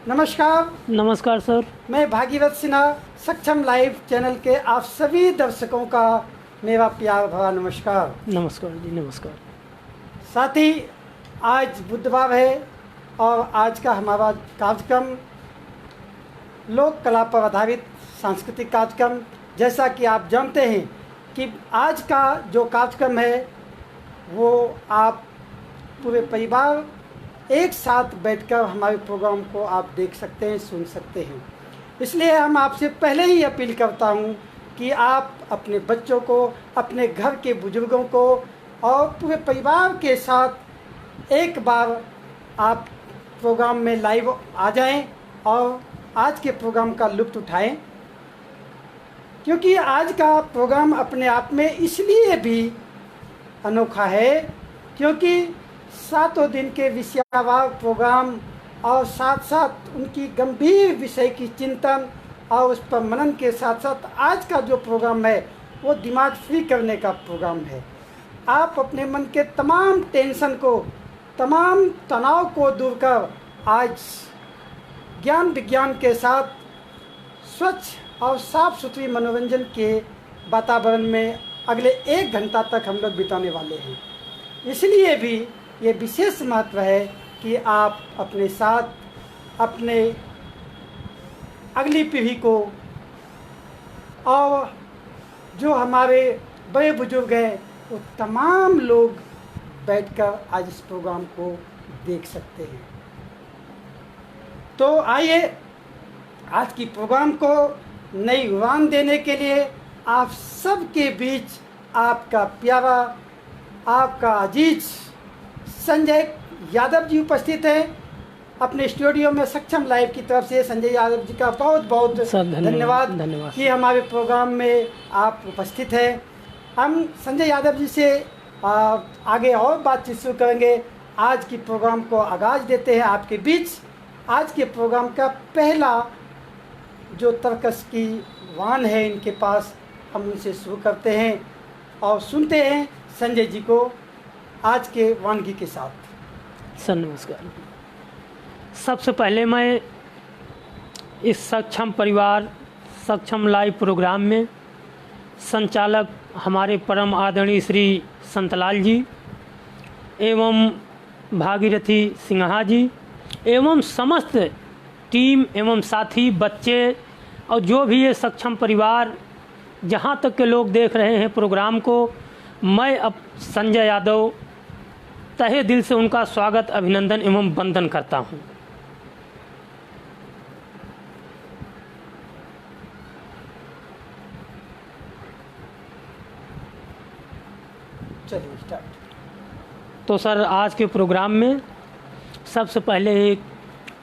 नमस्कार। नमस्कार सर। मैं भागीरथ सिन्हा, सक्षम लाइव चैनल के आप सभी दर्शकों का मेरा प्यार भरा नमस्कार। नमस्कार जी, नमस्कार। साथ ही आज बुधवार है और आज का हमारा कार्यक्रम लोक कला पर आधारित सांस्कृतिक कार्यक्रम, जैसा कि आप जानते हैं कि आज का जो कार्यक्रम है वो आप पूरे परिवार एक साथ बैठकर हमारे प्रोग्राम को आप देख सकते हैं, सुन सकते हैं। इसलिए हम आपसे पहले ही अपील करता हूं कि आप अपने बच्चों को, अपने घर के बुजुर्गों को और पूरे परिवार के साथ एक बार आप प्रोग्राम में लाइव आ जाएं और आज के प्रोग्राम का लुत्फ़ उठाएं, क्योंकि आज का प्रोग्राम अपने आप में इसलिए भी अनोखा है क्योंकि 7 दिन के विषयवार प्रोग्राम और साथ साथ उनकी गंभीर विषय की चिंतन और उस पर मनन के साथ साथ आज का जो प्रोग्राम है वो दिमाग फ्री करने का प्रोग्राम है। आप अपने मन के तमाम टेंशन को, तमाम तनाव को दूर कर आज ज्ञान विज्ञान के साथ स्वच्छ और साफ सुथरी मनोरंजन के वातावरण में अगले 1 घंटा तक हम लोग बिताने वाले हैं। इसलिए भी ये विशेष महत्व है कि आप अपने साथ अपने अगली पीढ़ी को और जो हमारे बड़े बुजुर्ग हैं वो तमाम लोग बैठकर आज इस प्रोग्राम को देख सकते हैं। तो आइए आज की प्रोग्राम को नई उड़ान देने के लिए आप सबके बीच आपका प्यारा, आपका अजीज संजय यादव जी उपस्थित हैं। अपने स्टूडियो में सक्षम लाइव की तरफ से संजय यादव जी का बहुत बहुत धन्यवाद कि हमारे प्रोग्राम में आप उपस्थित हैं। हम संजय यादव जी से आगे और बातचीत शुरू करेंगे। आज की प्रोग्राम को आगाज़ देते हैं आपके बीच। आज के प्रोग्राम का पहला जो तर्कस की वान है इनके पास, हम उनसे शुरू करते हैं और सुनते हैं संजय जी को आज के वानगी के साथ। सर नमस्कार। सबसे पहले मैं इस सक्षम परिवार, सक्षम लाइव प्रोग्राम में संचालक हमारे परम आदरणीय श्री संतलाल जी एवं भागीरथी सिन्हा जी एवं समस्त टीम एवं साथी, बच्चे और जो भी ये सक्षम परिवार, जहाँ तक के लोग देख रहे हैं प्रोग्राम को, मैं अब संजय यादव तहे दिल से उनका स्वागत, अभिनंदन एवं वंदन करता हूँ। चलिए स्टार्ट। तो सर आज के प्रोग्राम में सबसे पहले एक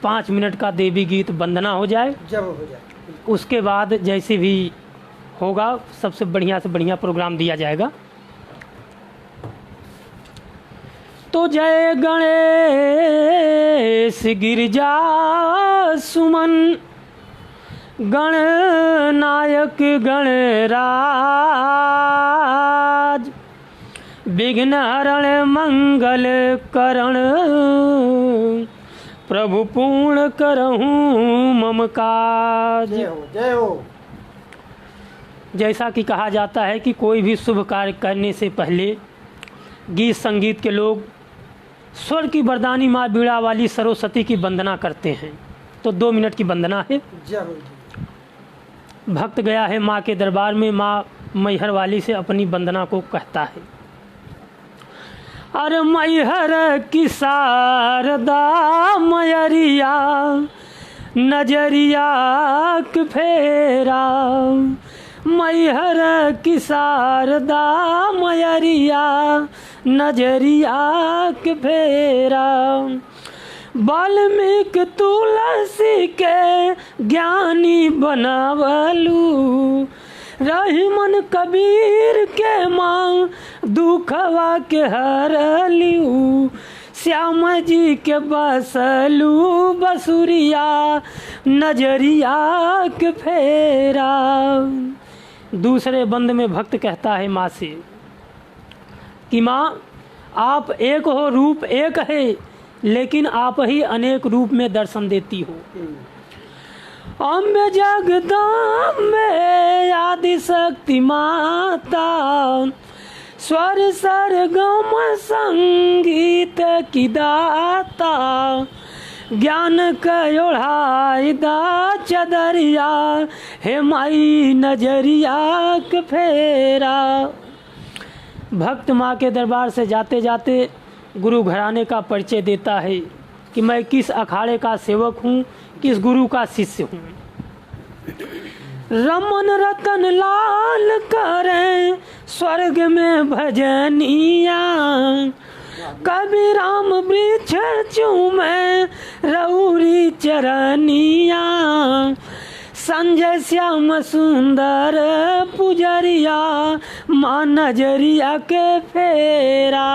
5 मिनट का देवी गीत वंदना हो जाए, जरूर हो जाए। उसके बाद जैसे भी होगा सबसे बढ़िया से बढ़िया प्रोग्राम दिया जाएगा। तो जय गणेश गिरिजा सुमन गणनायक गणराज विघ्न हरण मंगल करण प्रभु पूर्ण करहूँ मम काज। जय हो, जय हो। जैसा कि कहा जाता है कि कोई भी शुभ कार्य करने से पहले गीत संगीत के लोग स्वर की वरदानी माँ बीड़ा वाली सरस्वती की वंदना करते हैं। तो 2 मिनट की वंदना है। भक्त गया है माँ के दरबार में, माँ मैहर वाली से अपनी वंदना को कहता है। अरे मैहर की शारदा मयरिया नजरिया के फेरा, मैहर की शारदा मयरिया नजरिया के फेरा, वाल्मीकि तुलसी के ज्ञानी बनावलू, रहीमन कबीर के माँ दुखवा के हरलू, श्याम जी के बसलू बसुरिया नजरिया के फेरा। दूसरे बंद में भक्त कहता है माँ से कि माँ आप एक हो, रूप एक है, लेकिन आप ही अनेक रूप में दर्शन देती हो। अम्बे जगदम्बे आदि शक्ति माता, स्वर सरगम संगीत की दाता, ज्ञान कयोढ़ाई दा चदरिया, हे माई नजरिया के फेरा। भक्त माँ के दरबार से जाते जाते गुरु घराने का परिचय देता है कि मैं किस अखाड़े का सेवक हूँ, किस गुरु का शिष्य हूँ। रमन रतन लाल करें स्वर्ग में भजनिया, कभी राम वृक्ष चूमे रउरी चरनिया, संजय श्याम सुंदर पुजरिया, माँ नजरिया के फेरा।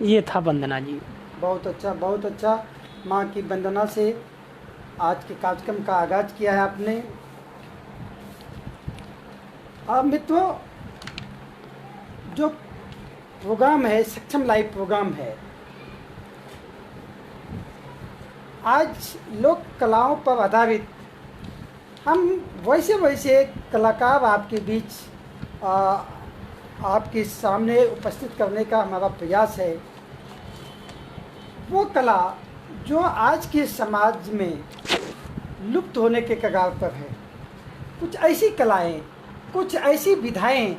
ये था वंदना जी। बहुत अच्छा, बहुत अच्छा। माँ की वंदना से आज के कार्यक्रम का आगाज किया है आपने। अब मित्रों, जो प्रोग्राम है सक्षम लाइव प्रोग्राम है, आज लोक कलाओं पर आधारित हम वैसे कलाकार आपके बीच आपके सामने उपस्थित करने का हमारा प्रयास है। वो कला जो आज के समाज में लुप्त होने के कगार पर है। कुछ ऐसी कलाएं, कुछ ऐसी विधाएं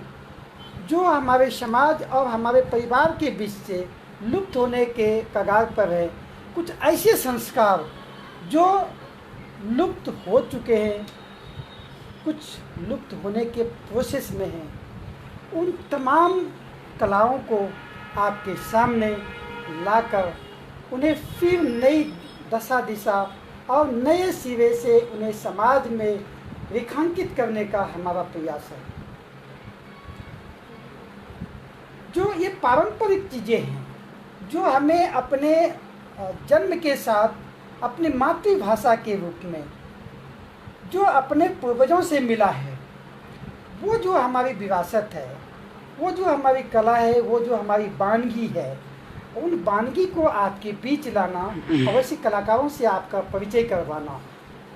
जो हमारे समाज और हमारे परिवार के बीच से लुप्त होने के कगार पर है। कुछ ऐसे संस्कार जो लुप्त हो चुके हैं, कुछ लुप्त होने के प्रोसेस में हैं। उन तमाम कलाओं को आपके सामने लाकर उन्हें फिर नई दशा दिशा और नए सिरे से उन्हें समाज में रेखांकित करने का हमारा प्रयास है। जो ये पारंपरिक चीज़ें हैं, जो हमें अपने जन्म के साथ अपनी मातृभाषा के रूप में जो अपने पूर्वजों से मिला है, वो जो हमारी विरासत है, वो जो हमारी कला है, वो जो हमारी वानगी है, उन वानगी को आपके बीच लाना और ऐसे कलाकारों से आपका परिचय करवाना।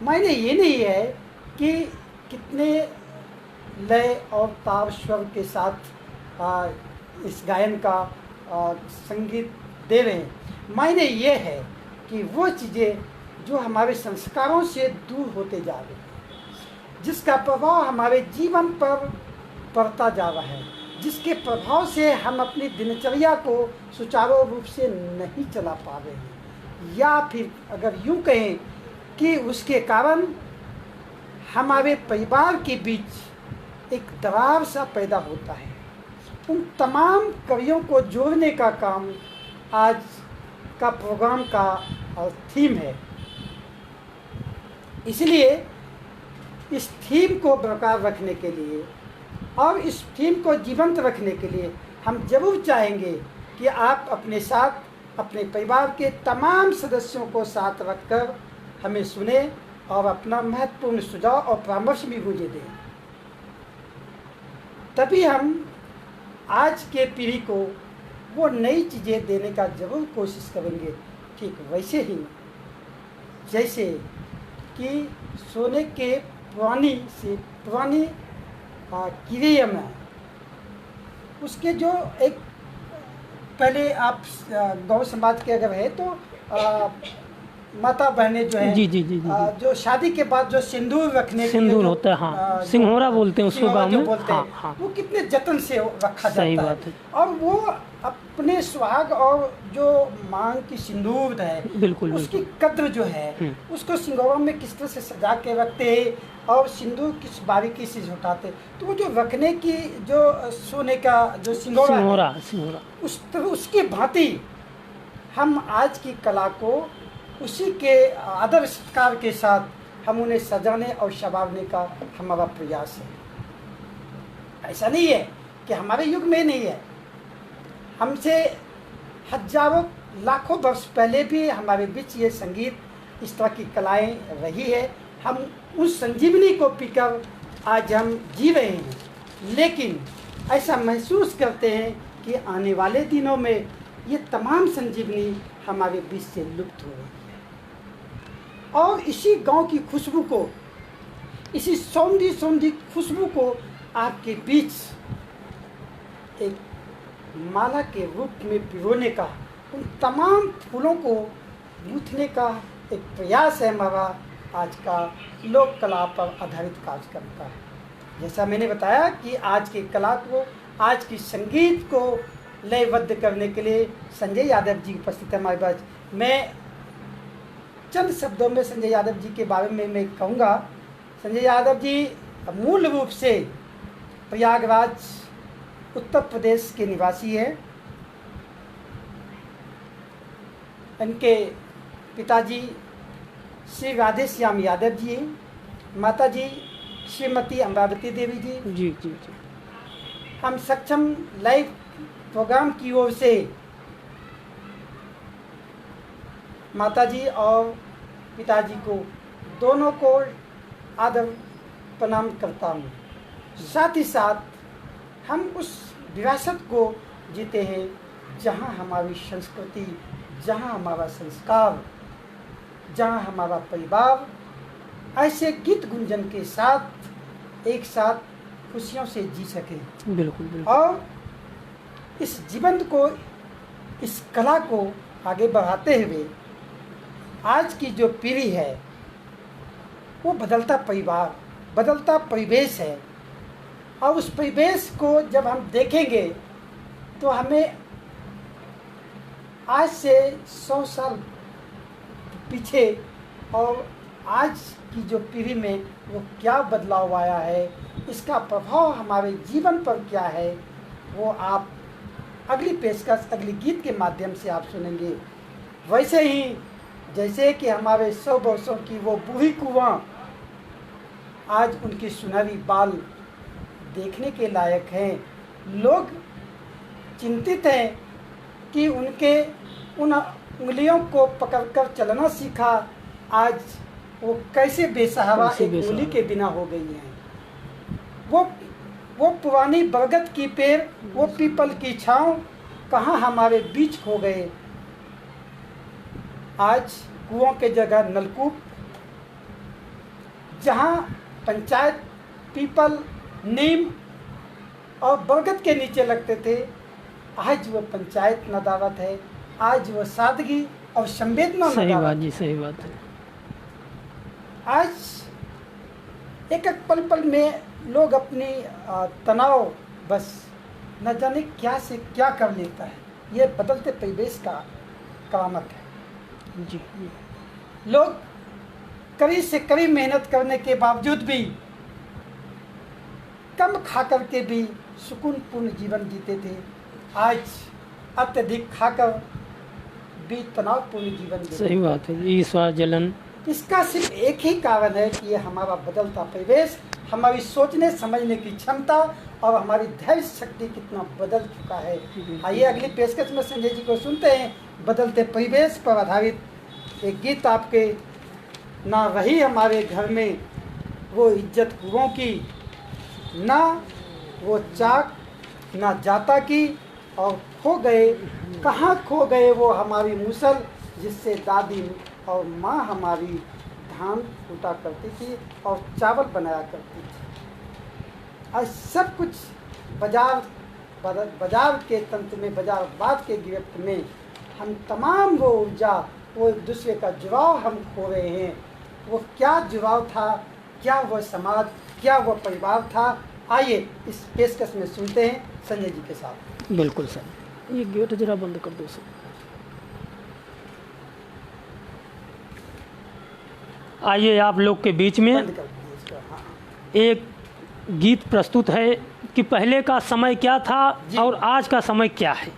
मायने ये नहीं है कि कितने लय और ताल स्वर के साथ इस गायन का संगीत दे रहे हैं। मायने ये है कि वो चीज़ें जो हमारे संस्कारों से दूर होते जा रही हैं, जिसका प्रभाव हमारे जीवन पर पड़ता जा रहा है, जिसके प्रभाव से हम अपनी दिनचर्या को सुचारू रूप से नहीं चला पा रहे हैं, या फिर अगर यूँ कहें कि उसके कारण हमारे परिवार के बीच एक दरार सा पैदा होता है। उन तमाम कवियों को जोड़ने का काम आज का प्रोग्राम का थीम है। इसलिए इस थीम को बरकरार रखने के लिए और इस थीम को जीवंत रखने के लिए हम जरूर चाहेंगे कि आप अपने साथ अपने परिवार के तमाम सदस्यों को साथ रखकर हमें सुने और अपना महत्वपूर्ण सुझाव और परामर्श भी मुझे दें। तभी हम आज के पीढ़ी को वो नई चीज़ें देने का जरूर कोशिश करेंगे। ठीक वैसे ही जैसे कि सोने के पुरानी से पुरानी किले में उसके जो एक पहले आप गौ समाज के अगर है तो माता बहनें जो हैं जी जी जी, जो शादी के बाद जो सिंदूर रखने सिंदूर होता है, हाँ, सिंघोरा बोलते हैं उसको गाँव में, हाँ, हाँ, वो कितने जतन से रखा सही जाता बात है। और वो अपने सुहाग और जो मांग की सिंदूर है, बिल्कुल उसकी बिल्कुल। कद्र जो है उसको सिंगोरा में किस तरह से सजा के रखते हैं और सिंदूर किस बारीकी से उठाते, तो वो जो रखने की जो सोने का जो सिंगोरा उसकी भांति हम आज की कला को उसी के आदर सत्कार के साथ हम उन्हें सजाने और संवारने का हमारा प्रयास है। ऐसा नहीं है कि हमारे युग में नहीं है, हमसे हजारों लाखों वर्ष पहले भी हमारे बीच ये संगीत इस तरह की कलाएं रही है। हम उस संजीवनी को पीकर आज हम जी रहे हैं, लेकिन ऐसा महसूस करते हैं कि आने वाले दिनों में ये तमाम संजीवनी हमारे बीच से लुप्त हो रही है। और इसी गांव की खुशबू को, इसी सौंधी सौंधी खुशबू को आपके बीच एक माला के रूप में पिरोने का, उन तमाम फूलों को गूंथने का एक प्रयास है हमारा आज का लोक कला पर आधारित कार्यक्रम का। जैसा मैंने बताया कि आज की कला को, आज की संगीत को लयबद्ध करने के लिए संजय यादव जी उपस्थित है हमारे पास। मैं चंद शब्दों में संजय यादव जी के बारे में मैं कहूँगा। संजय यादव जी मूल रूप से प्रयागराज उत्तर प्रदेश के निवासी हैं। इनके पिताजी श्री राधेश्याम यादव जी हैं, माताजी श्रीमती अमरावती देवी जी। जी जी जी। हम सक्षम लाइव प्रोग्राम की ओर से माताजी और पिताजी को दोनों को आदर प्रणाम करता हूँ। साथ ही साथ हम उस विरासत को जीते हैं जहाँ हमारी संस्कृति, जहाँ हमारा संस्कार, जहाँ हमारा परिवार ऐसे गीत गुंजन के साथ एक साथ खुशियों से जी सके। बिल्कुल बिल्कुल। और इस जीवन को, इस कला को आगे बढ़ाते हुए आज की जो पीढ़ी है वो बदलता परिवार, बदलता परिवेश है। और उस परिवेश को जब हम देखेंगे तो हमें आज से 100 साल पीछे और आज की जो पीढ़ी में वो क्या बदलाव आया है, इसका प्रभाव हमारे जीवन पर क्या है, वो आप अगली पेशकश, अगली गीत के माध्यम से आप सुनेंगे। वैसे ही जैसे कि हमारे 100 वर्षों की वो बूढ़ी कुआं आज उनकी सुनहरी बाल देखने के लायक हैं। लोग चिंतित हैं कि उनके उन उंगलियों को पकड़कर चलना सीखा, आज वो कैसे बेसहारा एक गोली के बिना हो गई हैं। वो पुरानी बरगद की पेड़, वो पीपल की छांव कहाँ हमारे बीच खो गए। आज कुओं के जगह नलकूप, जहाँ पंचायत पीपल, नीम और बरगद के नीचे लगते थे, आज वो पंचायत नदावत है, आज वो सादगी और संवेदना सही नदावत। बात जी, सही बात है। आज एक एक पल पल में लोग अपनी तनाव बस न जाने क्या से क्या कर लेता है। ये बदलते परिवेश का करामत है। जी जी। लोग कड़ी से कड़ी मेहनत करने के बावजूद भी, कम खा करके भी सुकूनपूर्ण जीवन जीते थे। आज अत्यधिक खाकर भी तनावपूर्ण जीवन जीते। सही बात है। ईर्ष्या, जलन, इसका सिर्फ एक ही कारण है कि ये हमारा बदलता परिवेश, हमारी सोचने समझने की क्षमता और हमारी धैर्य शक्ति कितना बदल चुका है। आइए अगली पेशकश में संजय जी को सुनते हैं। बदलते परिवेश पर आधारित एक गीत आपके। ना रही हमारे घर में वो इज्जत हुओं की, ना वो चाक ना जाता की, और खो गए, कहाँ खो गए वो हमारी मुसल, जिससे दादी और माँ हमारी धान कूटा करती थी और चावल बनाया करती थी। आज सब कुछ बाजार के तंत्र में, बाजारवाद के गिरफ्त में हम तमाम वो ऊर्जा, वो एक दूसरे का जुड़ाव हम खो रहे हैं। वो क्या जुड़ाव था, क्या वो समाज, क्या वो परिवार था, आइए इस पेशकश में सुनते हैं संजय जी के साथ। बिल्कुल सर। ये गेट जरा बंद कर दो सर। आइए आप लोग के बीच में बंद कर दीजिए इसको। हाँ। एक गीत प्रस्तुत है कि पहले का समय क्या था और आज का समय क्या है,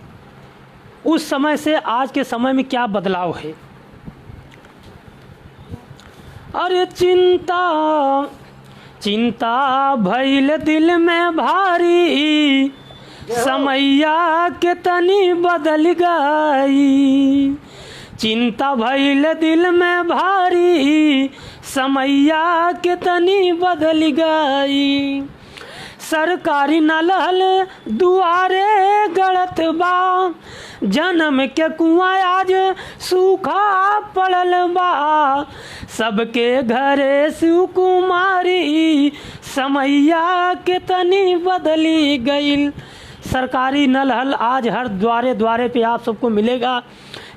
उस समय से आज के समय में क्या बदलाव है। अरे चिंता चिंता भइल दिल में भारी, समैया के तनी बदल गई। चिंता भइल दिल में भारी, समैया के तनी बदल गई। सरकारी नलहल दुआरे गड़त बा, जन्म के कुआं आज सूखा पड़ल बा, सबके घरे सुकुमारी समैया के तनी बदली गईल। सरकारी नलहल आज हर द्वारे द्वारे पे आप सबको मिलेगा,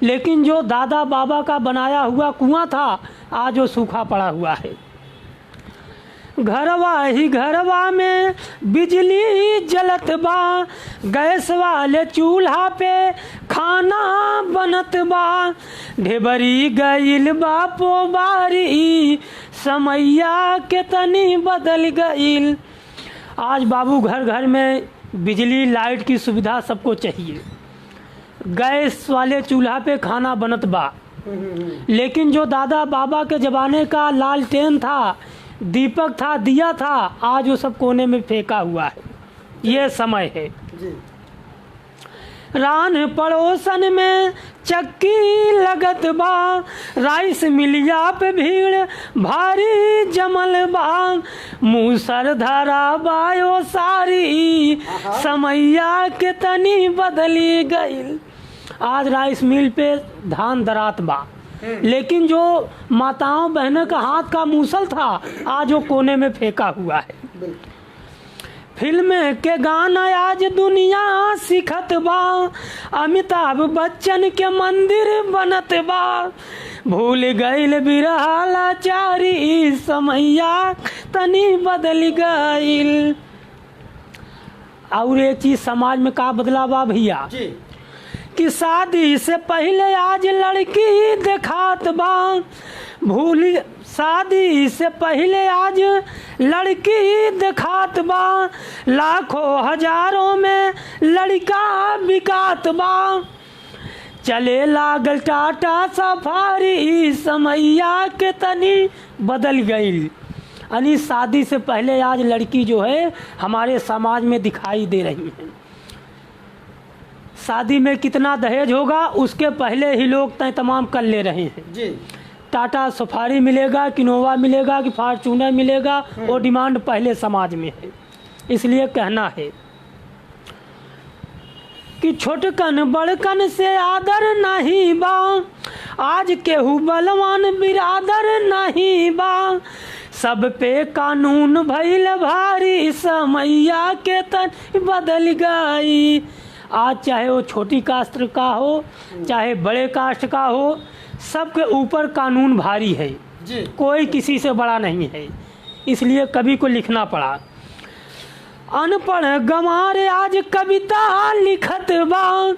लेकिन जो दादा बाबा का बनाया हुआ कुआं था आज वो सूखा पड़ा हुआ है। घरवा ही घरवा में बिजली जलत बा, गैस वाले चूल्हा पे खाना बनत बा, ढेबरी गईल बापो बारी समैया के तनी बदल गईल। आज बाबू घर घर में बिजली लाइट की सुविधा सबको चाहिए, गैस वाले चूल्हा पे खाना बनत बा, लेकिन जो दादा बाबा के ज़माने का लालटेन था, दीपक था, दिया था, आज वो सब कोने में फेंका हुआ है। ये समय है जी। रान पड़ोसन में चक्की लगत बा, राइस मिलिया पे भीड़ भारी जमल बा, मूसर धरा बायो सारी समैया के तनी बदली गईल। आज राइस मिल पे धान दरात बा, लेकिन जो माताओं बहनों का हाथ का मूसल था आज वो कोने में फेंका हुआ है। फिल्म के गाना आज दुनिया सिखत बा, अमिताभ बच्चन के मंदिर बनत बा, भूल गईल बिरहा लाचारी समैया तनी बदल गईल। और एक चीज समाज में का बदलाव बा भैया जी। कि शादी से पहले आज लड़की देखात बा, भूल शादी से पहले आज लड़की देखात बा, लाखों हजारों में लड़का बिकात बा, चले लागल टाटा सफारी समैया के तनी बदल गईल। यानी शादी से पहले आज लड़की जो है हमारे समाज में दिखाई दे रही है। शादी में कितना दहेज होगा उसके पहले ही लोग तय तमाम कर ले रहे हैं जी। टाटा सफारी मिलेगा, किनोवा मिलेगा कि फॉर्चूनर मिलेगा, वो डिमांड पहले समाज में है। इसलिए कहना है कि छोटकन बड़कन से आदर नहीं बा, आज केहू बलवान बिरादर नहीं बा, सब पे कानून भइल भारी समैया के तन बदल गई। आज चाहे वो छोटी कास्ट का हो चाहे बड़े कास्ट का हो, सबके ऊपर कानून भारी है जी। कोई किसी से बड़ा नहीं है। इसलिए कवि को लिखना पड़ा। अनपढ़ गंवार आज कविता लिखत बा,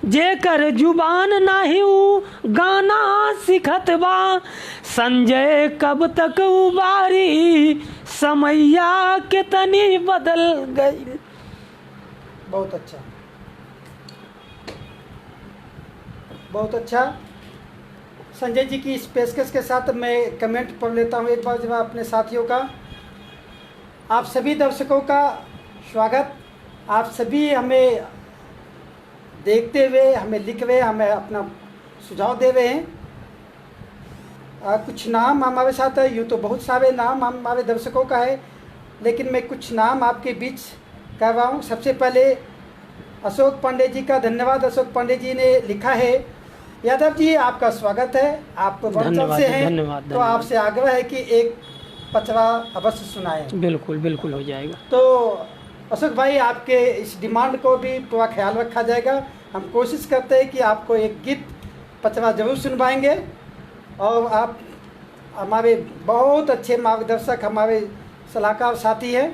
जेकर जुबान नाही ऊ गाना सिखत बा, संजय कब तक उबारी समैया के तनी बदल गई। बहुत अच्छा, बहुत अच्छा। संजय जी की इस पेशकश के साथ मैं कमेंट पढ़ लेता हूँ एक बार जब अपने साथियों का। आप सभी दर्शकों का स्वागत। आप सभी हमें देखते हुए, हमें लिख हुए, हमें अपना सुझाव दे रहे हैं। कुछ नाम हमारे साथ है, यूँ तो बहुत सारे नाम हमारे दर्शकों का है, लेकिन मैं कुछ नाम आपके बीच कर रहा हूँ। सबसे पहले अशोक पांडे जी का धन्यवाद। अशोक पांडे जी ने लिखा है, यादव जी आपका स्वागत है, आप वंचल से हैं, तो आपसे आग्रह है कि एक पचरा अवश्य सुनाएं। बिल्कुल बिल्कुल हो जाएगा। तो अशोक भाई आपके इस डिमांड को भी पूरा ख्याल रखा जाएगा। हम कोशिश करते हैं कि आपको एक गीत पचरा जरूर सुनवाएंगे। और आप हमारे बहुत अच्छे मार्गदर्शक, हमारे सलाहकार साथी हैं।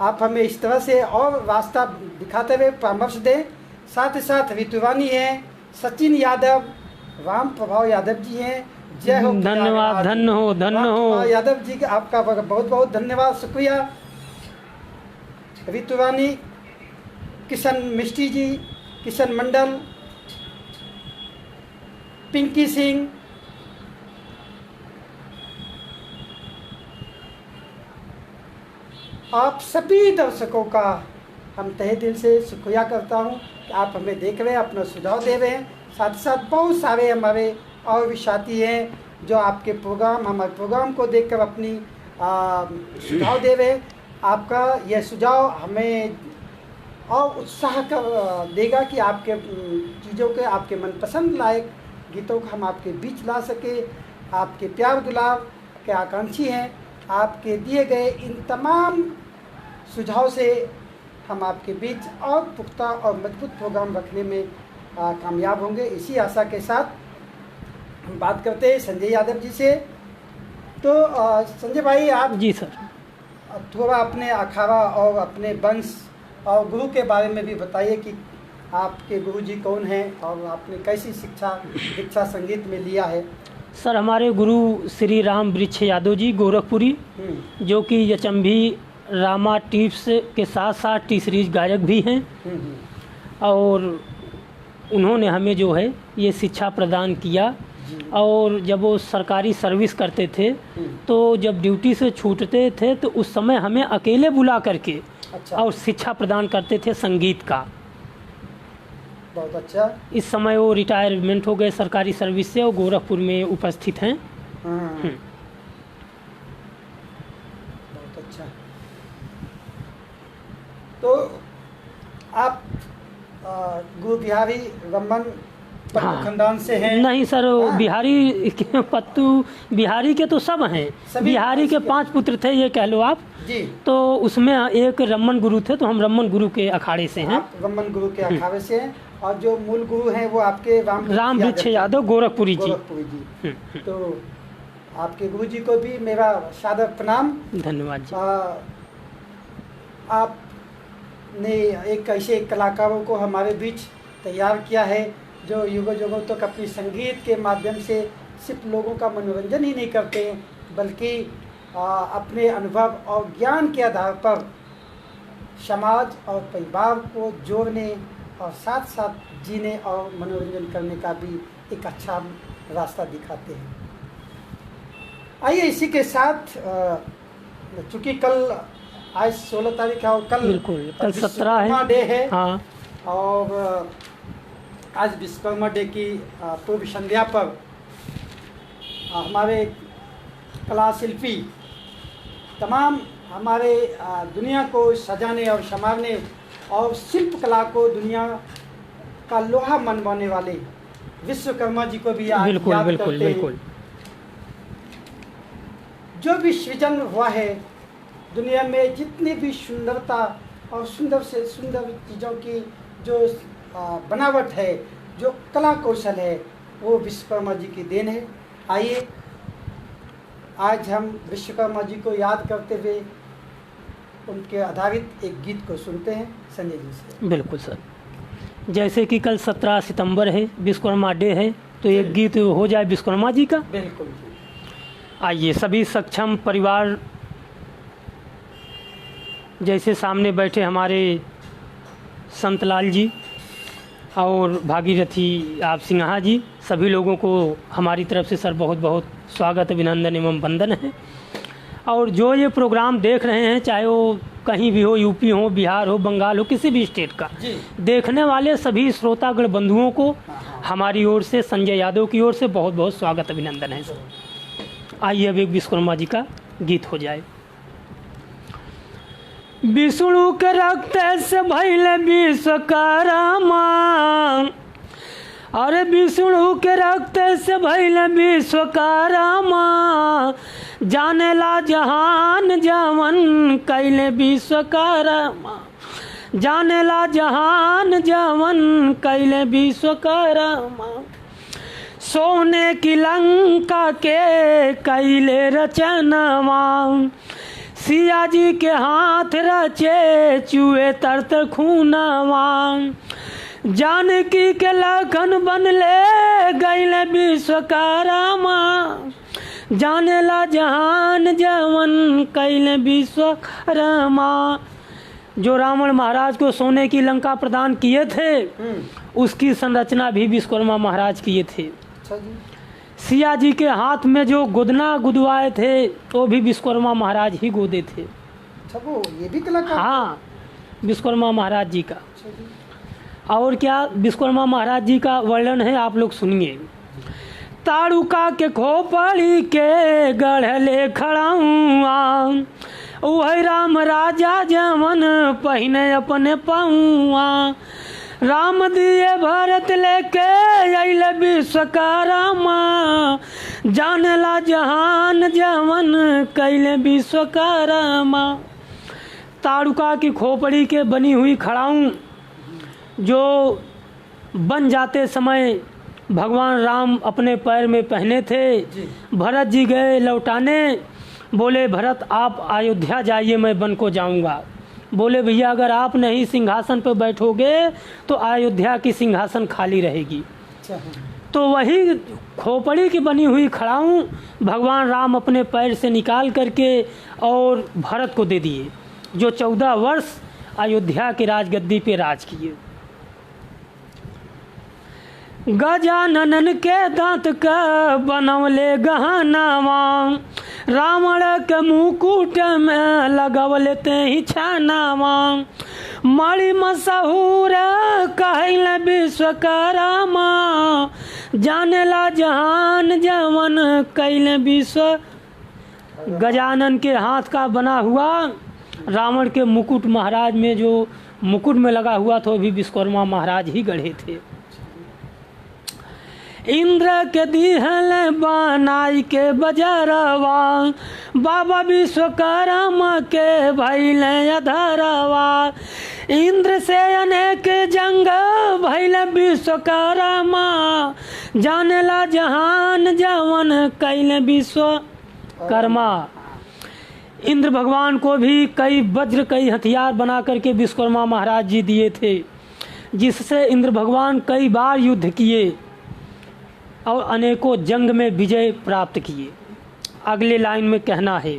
आप हमें इस तरह से और रास्ता दिखाते हुए परामर्श दें। साथ ही साथ ऋतुवानी हैं, सचिन यादव, राम प्रभाव यादव जी हैं। जय हो। धन्यवाद। धन्य हो, धन्य हो यादव जी का, आपका बहुत बहुत धन्यवाद, शुक्रिया। ऋतुवानी, किशन मिस्त्री जी, किशन मंडल, पिंकी सिंह, आप सभी दर्शकों का हम तहे दिल से शुक्रिया करता हूं कि आप हमें देख रहे हैं, अपना सुझाव दे रहे हैं। साथ ही साथ बहुत सारे हमारे और भी साथी हैं जो आपके प्रोग्राम, हमारे प्रोग्राम को देखकर अपनी सुझाव दे रहे हैं। आपका यह सुझाव हमें और उत्साह कर देगा कि आपके चीज़ों के, आपके मनपसंद लायक गीतों को हम आपके बीच ला सके। आपके प्यार दुलार के आकांक्षी हैं। आपके दिए गए इन तमाम सुझाव से हम आपके बीच और पुख्ता और मजबूत प्रोग्राम रखने में कामयाब होंगे। इसी आशा के साथ हम बात करते हैं संजय यादव जी से। तो संजय भाई, आप जी सर, थोड़ा अपने अखाड़ा और अपने वंश और गुरु के बारे में भी बताइए कि आपके गुरु जी कौन हैं और आपने कैसी दीक्षा संगीत में लिया है। सर हमारे गुरु श्री राम वृक्ष यादव जी गोरखपुरी, जो कि यचंभी रामा टिप्स के साथ साथ टी सीरीज गायक भी हैं, और उन्होंने हमें जो है ये शिक्षा प्रदान किया। और जब वो सरकारी सर्विस करते थे तो जब ड्यूटी से छूटते थे तो उस समय हमें अकेले बुला करके अच्छा। और शिक्षा प्रदान करते थे संगीत का। बहुत अच्छा। इस समय वो रिटायरमेंट हो गए सरकारी सर्विस से और गोरखपुर में उपस्थित हैं। बहुत अच्छा। तो आप गुरु बिहारी रमन पत्तू खानदान से हैं? नहीं सर, बिहारी के पत्तू बिहारी के तो सब हैं। बिहारी के 5 पुत्र थे, ये कह लो आप जी। तो उसमें एक रमन गुरु थे, तो हम रमन गुरु के अखाड़े से हैं। आप रमन गुरु के अखाड़े से हैं। और जो मूल गुरु हैं वो आपके राम वृक्ष यादव गोरखपुरी जी। तो आपके गुरु जी को भी मेरा सादर प्रणाम। धन्यवाद जी। आपने एक ऐसे कलाकारों को हमारे बीच तैयार किया है जो युगों युगों तक अपनी संगीत के माध्यम से सिर्फ लोगों का मनोरंजन ही नहीं करते बल्कि अपने अनुभव और ज्ञान के आधार पर समाज और परिवार को जोड़ने और साथ साथ जीने और मनोरंजन करने का भी एक अच्छा रास्ता दिखाते हैं। आइए इसी के साथ, चूँकि कल आज 16 तारीख है और कल बिल्कुल कल 17 है, डे है। हाँ। और आज विश्वकर्मा डे की पूर्व संध्या पर हमारे कला शिल्पी तमाम हमारे दुनिया को सजाने और संवारने और शिल्प कला को दुनिया का लोहा मनवाने वाले विश्वकर्मा जी को भी आज बिल्कुल याद बिल्कुल करते हैं। बिल्कुल। जो भी सृजन हुआ है दुनिया में, जितनी भी सुंदरता और सुंदर से सुंदर चीज़ों की जो बनावट है, जो कला कौशल है, वो विश्वकर्मा जी की देन है। आइए आज हम विश्वकर्मा जी को याद करते हुए उनके आधारित एक गीत को सुनते हैं संजय जी से। बिल्कुल सर, जैसे कि कल 17 सितंबर है, विश्वकर्मा डे है, तो एक गीत हो जाए विश्वकर्मा जी का। बिल्कुल। आइए सभी सक्षम परिवार, जैसे सामने बैठे हमारे संतलाल जी और भागीरथी आप सिंहा जी, सभी लोगों को हमारी तरफ से सर बहुत बहुत स्वागत, अभिनंदन एवं वंदन है। और जो ये प्रोग्राम देख रहे हैं, चाहे वो कहीं भी हो, यूपी हो, बिहार हो, बंगाल हो, किसी भी स्टेट का, देखने वाले सभी श्रोतागण बंधुओं को हमारी ओर से, संजय यादव की ओर से बहुत बहुत स्वागत, अभिनंदन है सर। आइए अब एक विश्वकर्मा जी का गीत हो जाए। विष्णु के रक्त से भइले विश्वकर्मा, अरे विष्णु के रक्त से भइले विश्वकर्मा, जानेला जहान जवन कैले विश्वकर्मा, जानेला जहान जवन कैले विश्वकर्मा, सोने की लंका के कैले रचनवा, सिया जी के हाथ रचे चुए तरत खूनवा, जानकी के लखन बनले गैले विश्वकर्मा, जानेला जहान जवन कैले विश्वकर्मा। जो रावण महाराज को सोने की लंका प्रदान किए थे, उसकी संरचना भी विश्वकर्मा महाराज किए थे। सिया जी के हाथ में जो गोदना गुदवाए थे, तो भी विश्वकर्मा महाराज ही गोदे थे। वो ये भी कलाकार? हाँ, विश्वकर्मा महाराज जी का। और क्या विश्वकर्मा महाराज जी का वर्णन है, आप लोग सुनिए। ताड़ुका के खोपड़ी के गढ़ले खड़ाऊँ, वही राम राजा जवन पहिने अपने पहुआ, राम दिए भरत लेके अइले विश्वकर्मा, जानेला जहान जवन कैले विश्वकर्मा। ताड़ुका की खोपड़ी के बनी हुई खड़ाऊँ जो बन जाते समय भगवान राम अपने पैर में पहने थे, भरत जी गए लौटाने, बोले भरत आप अयोध्या जाइए, मैं बन को जाऊंगा। बोले भैया अगर आप नहीं सिंहासन पर बैठोगे तो अयोध्या की सिंहासन खाली रहेगी। तो वही खोपड़ी की बनी हुई खड़ाऊँ भगवान राम अपने पैर से निकाल करके और भरत को दे दिए, जो 14 वर्ष अयोध्या की राजगद्दी पे राज किए। गजानन के दांत का बनवले गहनावा, रावण के मुकुट में लगवले ते ही छानावा, मणि मशहूर कहले विश्वकर्मा, जानेला जहान जवन कैले विश्व। गजानन के हाथ का बना हुआ रावण के मुकुट महाराज में जो मुकुट में लगा हुआ था, भी विश्वकर्मा महाराज ही गढ़े थे। इंद्र के दिहल बनाई के बजरवा, बाबा विश्वकर्मा के भैले अधरवा, इंद्र से अनेक जंग भैले विश्वकर्मा, जानेला जहान जवन कैले विश्वकर्मा। इंद्र भगवान को भी कई वज्र कई हथियार बना करके विश्वकर्मा महाराज जी दिए थे, जिससे इंद्र भगवान कई बार युद्ध किए और अनेकों जंग में विजय प्राप्त किए। अगले लाइन में कहना है,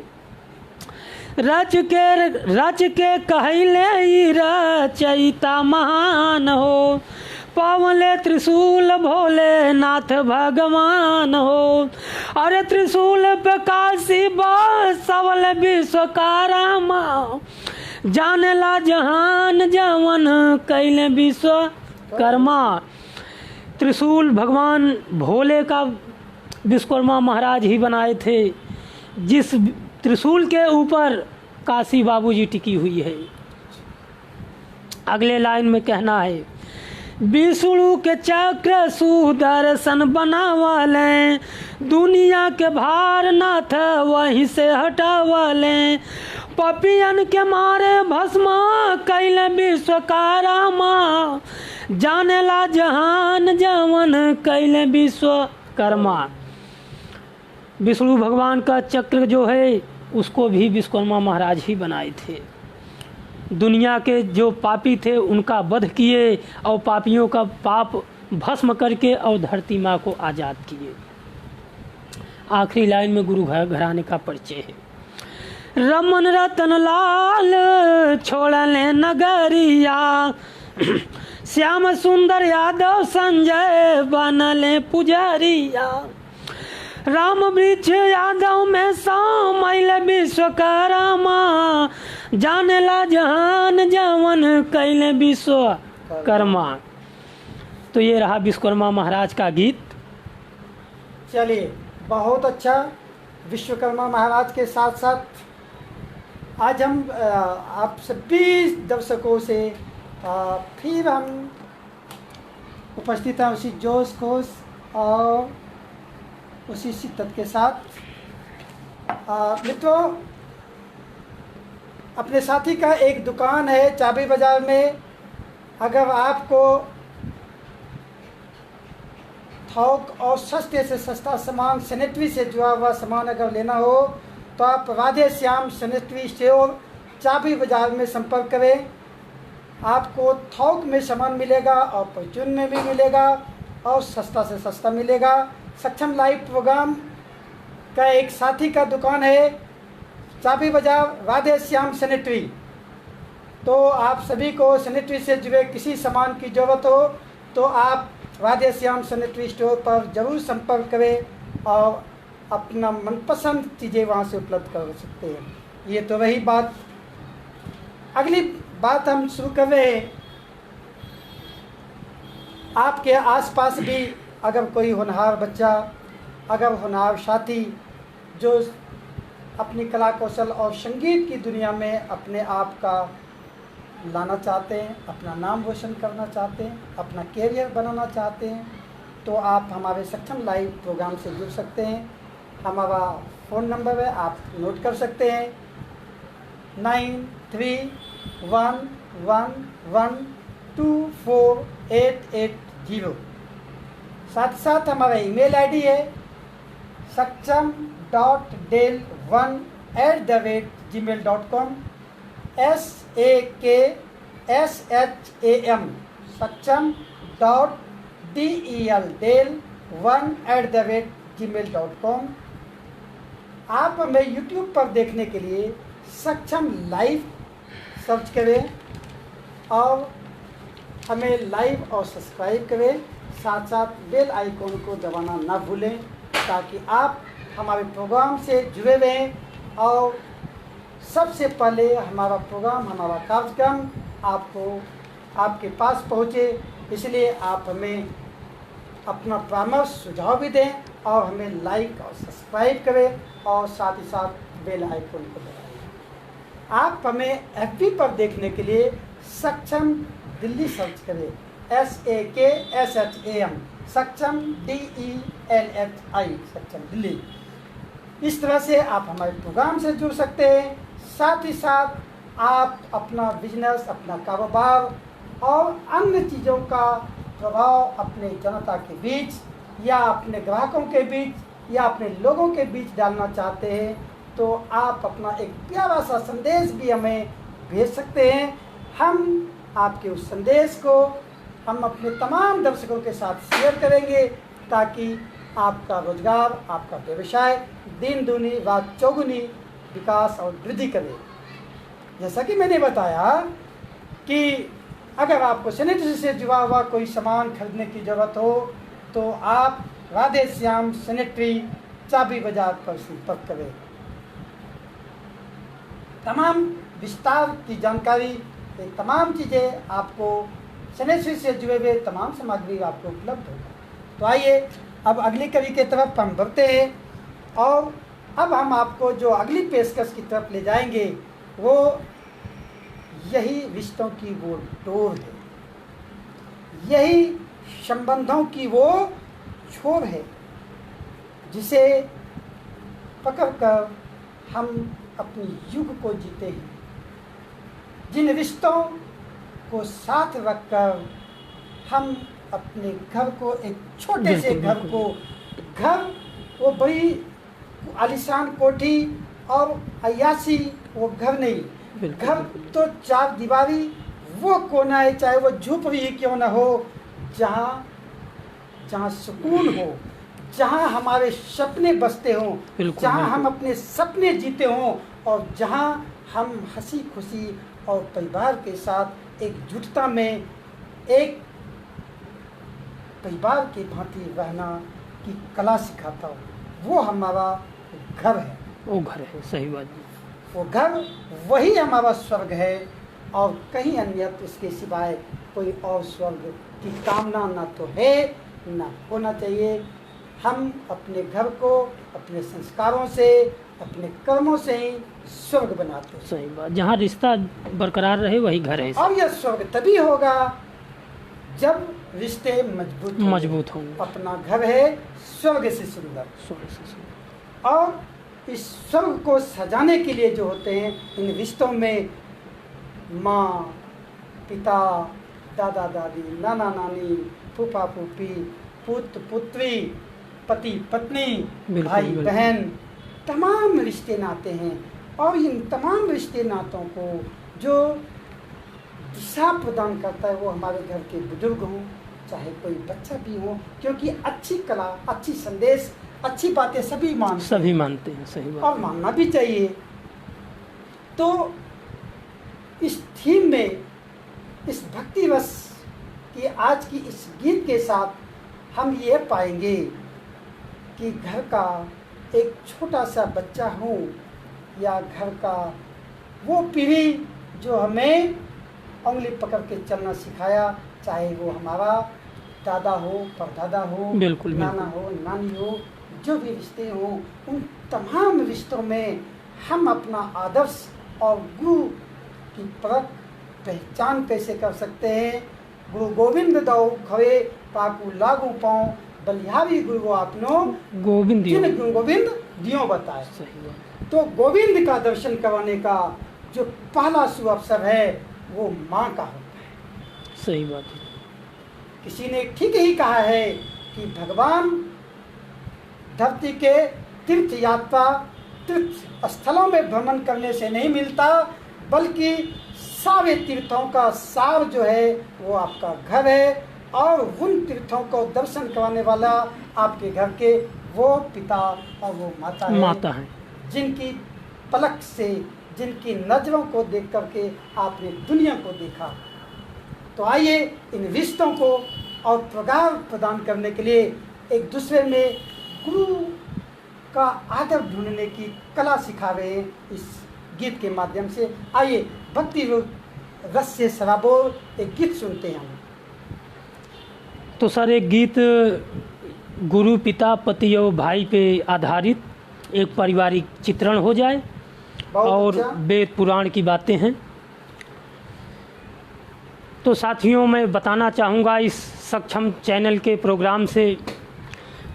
रच के कहले रचयिता महान हो, पावले त्रिशूल भोले नाथ भगवान हो, अरे त्रिशूल पे काशी बसवल विश्वकर्मा, जानेला जहान जवन कैले विश्वकर्मा। त्रिशूल भगवान भोले का विश्वकर्मा महाराज ही बनाए थे, जिस त्रिशूल के ऊपर काशी बाबूजी टिकी हुई है। अगले लाइन में कहना है, विष्णु के चक्र सुदर्शन बनावले, दुनिया के भार नाथ वहीं से हटावले, पपियन के मारे भस्म कैले विश्वकर्मा, जानेला जहान जवन कैले विश्वकर्मा। विष्णु भगवान का चक्र जो है उसको भी विश्वकर्मा महाराज ही बनाए थे। दुनिया के जो पापी थे उनका वध किए और पापियों का पाप भस्म करके और धरती माँ को आज़ाद किए। आखिरी लाइन में गुरु घराने का परिचय है, रमन रतन लाल छोड़ले नगरिया, श्याम सुंदर यादव संजय बनले पुजारिया, राम वृक्ष यादव में शामिल विश्वकर्मा, जानेला जहान जवन कैले विश्वकर्मा। तो ये रहा विश्वकर्मा महाराज का गीत। चलिए, बहुत अच्छा। विश्वकर्मा महाराज के साथ साथ आज हम आप सभी दर्शकों से फिर हम उपस्थित हैं उसी जोश खोश और उसी शिद्दत के साथ। मित्रों, अपने साथी का एक दुकान है चाबी बाज़ार में। अगर आपको थोक और सस्ते से सस्ता सामान सैनिटरी से जुड़ा हुआ सामान अगर लेना हो तो आप राधे श्याम सैनिटरी स्टोर चाबी बाज़ार में संपर्क करें। आपको थोक में सामान मिलेगा और परचून में भी मिलेगा और सस्ता से सस्ता मिलेगा। सक्षम लाइव प्रोग्राम का एक साथी का दुकान है चाबी बाज़ार राधे श्याम सैनिटरी। तो आप सभी को सैनिटरी से जुड़े किसी सामान की ज़रूरत हो तो आप राधे श्याम सैनिटरी स्टोर पर ज़रूर संपर्क करें और अपना मनपसंद चीज़ें वहाँ से उपलब्ध कर सकते हैं। ये तो वही बात। अगली बात हम शुरू कर रहे हैं। आपके आसपास भी अगर कोई होनहार बच्चा, अगर होनहार साथी जो अपनी कला कौशल और संगीत की दुनिया में अपने आप का लाना चाहते हैं, अपना नाम रोशन करना चाहते हैं, अपना कैरियर बनाना चाहते हैं, तो आप हमारे सक्षम लाइव प्रोग्राम से जुड़ सकते हैं। हमारा फ़ोन नंबर है, आप नोट कर सकते हैं 9311124880। साथ ही साथ हमारा ईमेल आईडी है sakcham.del1@gmail.com SAKSHAM sakcham.del1@gmail.com। आप हमें यूट्यूब पर देखने के लिए सक्षम लाइव सर्च करें और हमें लाइव और सब्सक्राइब करें, साथ साथ बेल आइकॉन को दबाना ना भूलें ताकि आप हमारे प्रोग्राम से जुड़े रहें और सबसे पहले हमारा प्रोग्राम, हमारा कार्यक्रम आपको आपके पास पहुँचे। इसलिए आप हमें अपना परामर्श सुझाव भी दें और हमें लाइक और सब्सक्राइब करें और साथ ही साथ बेल आइकन को दबाएं। आप हमें एफबी पर देखने के लिए सक्षम दिल्ली सर्च करें SAKSHAM सक्षम DELHI सक्षम दिल्ली। इस तरह से आप हमारे प्रोग्राम से जुड़ सकते हैं। साथ ही साथ आप अपना बिजनेस, अपना कारोबार और अन्य चीज़ों का प्रभाव अपने जनता के बीच या अपने ग्राहकों के बीच या अपने लोगों के बीच डालना चाहते हैं तो आप अपना एक प्यारा सा संदेश भी हमें भेज सकते हैं। हम आपके उस संदेश को हम अपने तमाम दर्शकों के साथ शेयर करेंगे ताकि आपका रोजगार, आपका व्यवसाय दिन दूनी रात चौगुनी विकास और वृद्धि करे। जैसा कि मैंने बताया कि अगर आपको सैनिटरी से जुड़ा हुआ कोई सामान खरीदने की ज़रूरत हो तो आप राधे श्याम सैनिटरी चाबी बाजार पर संपर्क करें। तमाम विस्तार की जानकारी, ये तमाम चीज़ें आपको सैनिटरी से जुड़े हुए तमाम सामग्री आपको उपलब्ध होगा। तो आइए अब अगली कड़ी की तरफ हम बढ़ते हैं और अब हम आपको जो अगली पेशकश की तरफ ले जाएंगे वो यही रिश्तों की वो डोर है, यही संबंधों की वो छोर है जिसे पकड़कर हम अपनी युग को जीते हैं। जिन रिश्तों को साथ रखकर हम अपने घर को, एक छोटे से घर को, घर वो बड़ी आलीशान कोठी और अय्यासी वो घर नहीं, घर तो चार दीवारी वो कोना है, चाहे वो झोपड़ी ही क्यों ना हो, जहाँ जहाँ सुकून हो, जहाँ हमारे सपने बसते हों, जहाँ हम अपने सपने जीते हों और जहाँ हम हंसी खुशी और परिवार के साथ एकजुटता में एक परिवार की भांति रहना की कला सिखाता हो, वो हमारा घर है। वो घर है, सही बात है। वो घर वही हमारा स्वर्ग है और कहीं अन्य इसके सिवाय कोई और स्वर्ग की कामना ना तो है ना होना चाहिए। हम अपने घर को अपने संस्कारों से, अपने कर्मों से ही स्वर्ग बनाते हैं। सही बात, जहाँ रिश्ता बरकरार रहे वही घर है। और यह स्वर्ग तभी होगा जब रिश्ते मजबूत होंगे। अपना घर है स्वर्ग से सुंदर, स्वर्ग से सुंदर। और इस स्वर्ग को सजाने के लिए जो होते हैं इन रिश्तों में माँ, पिता, दादा दादी, नाना नानी, फूफा फूफी, पुत्र पुत्री, पति पत्नी, भाई बहन, तमाम रिश्ते नाते हैं। और इन तमाम रिश्ते नातों को जो दिशा प्रदान करता है वो हमारे घर के बुजुर्ग हों, चाहे कोई बच्चा भी हो, क्योंकि अच्छी कला, अच्छी संदेश, अच्छी बातें सभी मानते हैं। सही बात, और मानना भी चाहिए। तो इस थीम में, इस भक्ति रस की आज की इस गीत के साथ हम ये पाएंगे कि घर का एक छोटा सा बच्चा हो या घर का वो पीढ़ी जो हमें उंगली पकड़ के चलना सिखाया, चाहे वो हमारा दादा हो, परदादा हो, नाना हो, नानी हो, जो भी रिश्ते हों, उन तमाम रिश्तों में हम अपना आदर्श और गुरु की परख पहचान कैसे कर सकते हैं। गुरु गोविंद दऊ खवे पाकू लागू पाऊँ बलिहारी गुरु आपनो गोविंद जिन गोविंद दियो बताए। सही बात। तो गोविंद का दर्शन करवाने का जो पहला शुभ अवसर है वो माँ का होता है। सही बात है। किसी ने ठीक ही कहा है कि भगवान धरती के तीर्थ यात्रा तीर्थ स्थलों में भ्रमण करने से नहीं मिलता, बल्कि सारे तीर्थों का सार जो है वो आपका घर है, और उन तीर्थों को दर्शन करवाने वाला आपके घर के वो पिता और वो माता है, जिनकी पलक से, जिनकी नज़रों को देख करके आपने दुनिया को देखा। तो आइए इन रिश्तों को और प्रगाढ़ प्रदान करने के लिए एक दूसरे में गुरु का आदर ढूंढने की कला सिखा रहे हैं इस गीत के माध्यम से। आइए भक्ति रस से सराबोर एक गीत सुनते हैं हम। तो सर एक गीत गुरु पिता पति और भाई पे आधारित एक पारिवारिक चित्रण हो जाए और अच्छा। वेद पुराण की बातें हैं। तो साथियों मैं बताना चाहूँगा इस सक्षम चैनल के प्रोग्राम से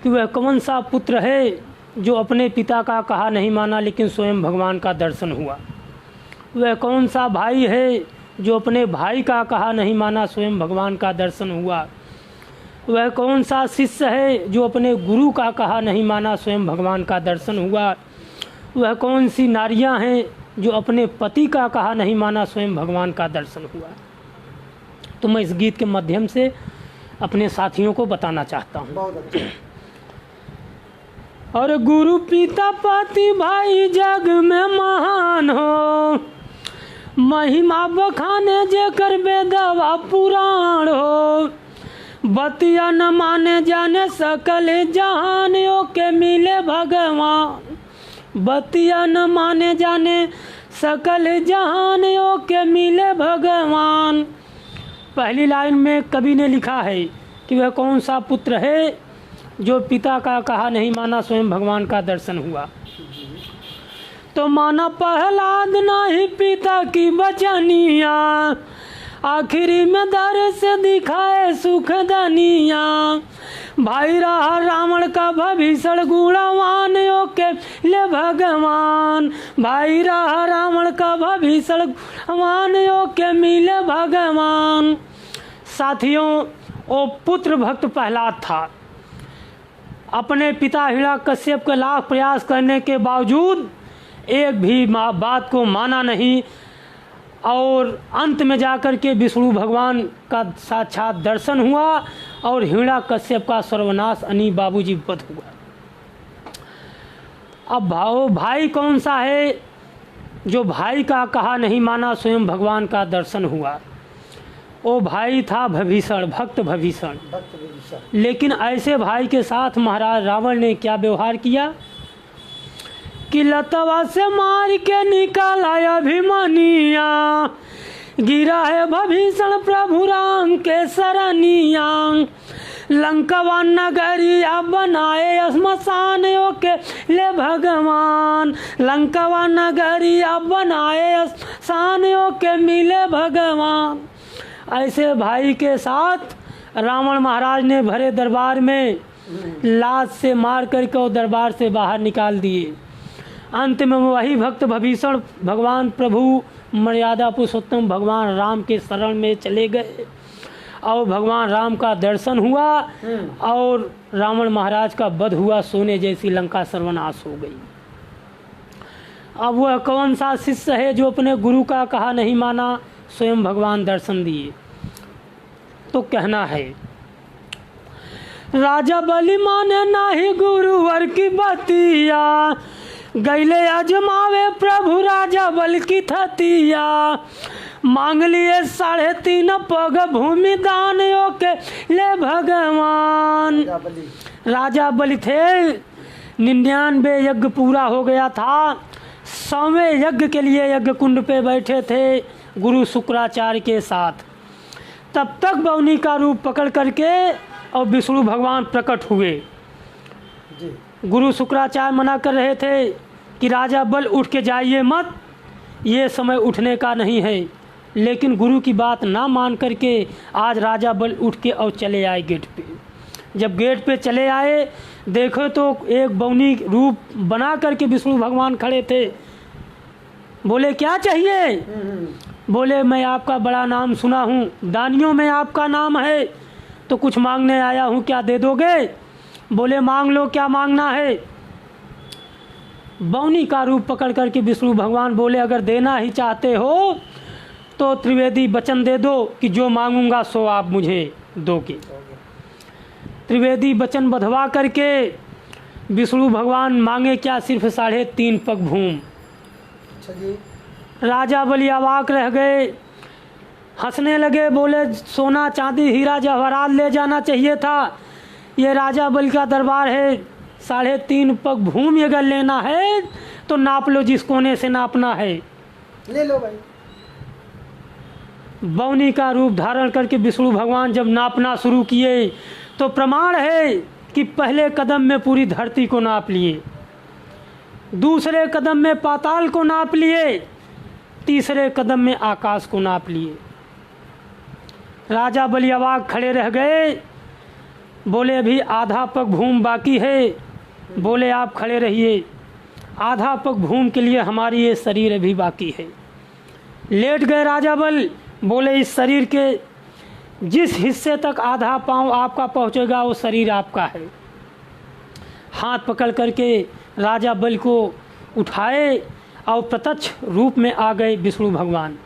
कि वह कौन सा पुत्र है जो अपने पिता का कहा नहीं माना लेकिन स्वयं भगवान का दर्शन हुआ। वह कौन सा भाई है जो अपने भाई का कहा नहीं माना स्वयं भगवान का दर्शन हुआ। वह कौन सा शिष्य है जो अपने गुरु का कहा नहीं माना स्वयं भगवान का दर्शन हुआ। वह कौन सी नारियां हैं जो अपने पति का कहा नहीं माना स्वयं भगवान का दर्शन हुआ। तो मैं इस गीत के माध्यम से अपने साथियों को बताना चाहता हूँ। बहुत अच्छा। और गुरु पिता पति भाई जग में महान हो, महिमा बखाने जेकर वेदवा पुराण हो। बतिया न माने जाने सकल जहान के मिले भगवान। बतिया न माने जाने सकल जहान के मिले भगवान। पहली लाइन में कवि ने लिखा है कि वह कौन सा पुत्र है जो पिता का कहा नहीं माना स्वयं भगवान का दर्शन हुआ। तो माना प्रहलाद नहीं पिता की बचनिया, आखिरी में दर से दिखाए सुख दनिया। भाई रहा रावण का भविष्य गुणवान के ले भगवान। भाई रहा रावण का भविष्य गुणवान के मिले भगवान। साथियों वो पुत्र भक्त प्रहलाद था। अपने पिता हिरण्यकश्यप के लाख प्रयास करने के बावजूद एक भी बात को माना नहीं, और अंत में जाकर के विष्णु भगवान का साक्षात दर्शन हुआ और हिरण्यकश्यप का सर्वनाश अनी बाबूजी वध हुआ। अब भाई कौन सा है जो भाई का कहा नहीं माना स्वयं भगवान का दर्शन हुआ। वो भाई था भविष्ण, भक्त भविष्ण। लेकिन ऐसे भाई के साथ महाराज रावण ने क्या व्यवहार किया कि लतवा से मार के निकाला अभिमनिया। गिरा है भविष्ण प्रभु राम के सरनिया। लंकवा नगरिया बनाए श्मशान के ले भगवान। लंकवा नगरिया बनाए श्मशान के मिले भगवान। ऐसे भाई के साथ रावण महाराज ने भरे दरबार में लात से मार करके वो दरबार से बाहर निकाल दिए। अंत में वही भक्त भविष्ण भगवान प्रभु मर्यादा पुरुषोत्तम भगवान राम के शरण में चले गए और भगवान राम का दर्शन हुआ और रावण महाराज का वध हुआ। सोने जैसी लंका सर्वनाश हो गई। अब वह कौन सा शिष्य है जो अपने गुरु का कहा नहीं माना स्वयं भगवान दर्शन दिए। तो कहना है राजा बलि माने नाही गुरुवर की बतिया। गैले अजमावे प्रभु राजा बल की थतिया। मांग लिए 3.5 पग भूमि दान के ले भगवान। राजा बलि थे, 99 यज्ञ पूरा हो गया था। 100वें यज्ञ के लिए यज्ञ कुंड पे बैठे थे गुरु शुक्राचार्य के साथ। तब तक बौनी का रूप पकड़ करके और विष्णु भगवान प्रकट हुए। गुरु शुक्राचार्य मना कर रहे थे कि राजा बल उठ के जाइए मत, ये समय उठने का नहीं है। लेकिन गुरु की बात ना मान करके आज राजा बल उठ के और चले आए गेट पे। जब गेट पे चले आए, देखो तो एक बौनी रूप बना करके विष्णु भगवान खड़े थे। बोले क्या चाहिए? बोले मैं आपका बड़ा नाम सुना हूँ, दानियों में आपका नाम है, तो कुछ मांगने आया हूँ, क्या दे दोगे? बोले मांग लो, क्या मांगना है? बौनी का रूप पकड़ करके विष्णु भगवान बोले अगर देना ही चाहते हो तो त्रिवेदी वचन दे दो कि जो मांगूंगा सो आप मुझे दोगे। त्रिवेदी वचन बधवा करके विष्णु भगवान मांगे क्या? सिर्फ 3.5 पग भूमि। राजा बलि अवाक रह गए, हंसने लगे, बोले सोना चांदी हीरा जवाहरात ले जाना चाहिए था, ये राजा बलि का दरबार है, 3.5 पग भूमि अगर लेना है तो नाप लो, जिस कोने से नापना है ले लो भाई। बौनी का रूप धारण करके विष्णु भगवान जब नापना शुरू किए तो प्रमाण है कि पहले कदम में पूरी धरती को नाप लिए, दूसरे कदम में पाताल को नाप लिए, तीसरे कदम में आकाश को नाप लिए। राजा बलि अवाक खड़े रह गए, बोले अभी आधा पग भूमि बाकी है। बोले आप खड़े रहिए, आधा पग भूमि के लिए हमारी ये शरीर अभी बाकी है। लेट गए राजा बल, बोले इस शरीर के जिस हिस्से तक आधा पांव आपका पहुंचेगा वो शरीर आपका है। हाथ पकड़ करके राजा बल को उठाए और प्रत्यक्ष रूप में आ गए विष्णु भगवान।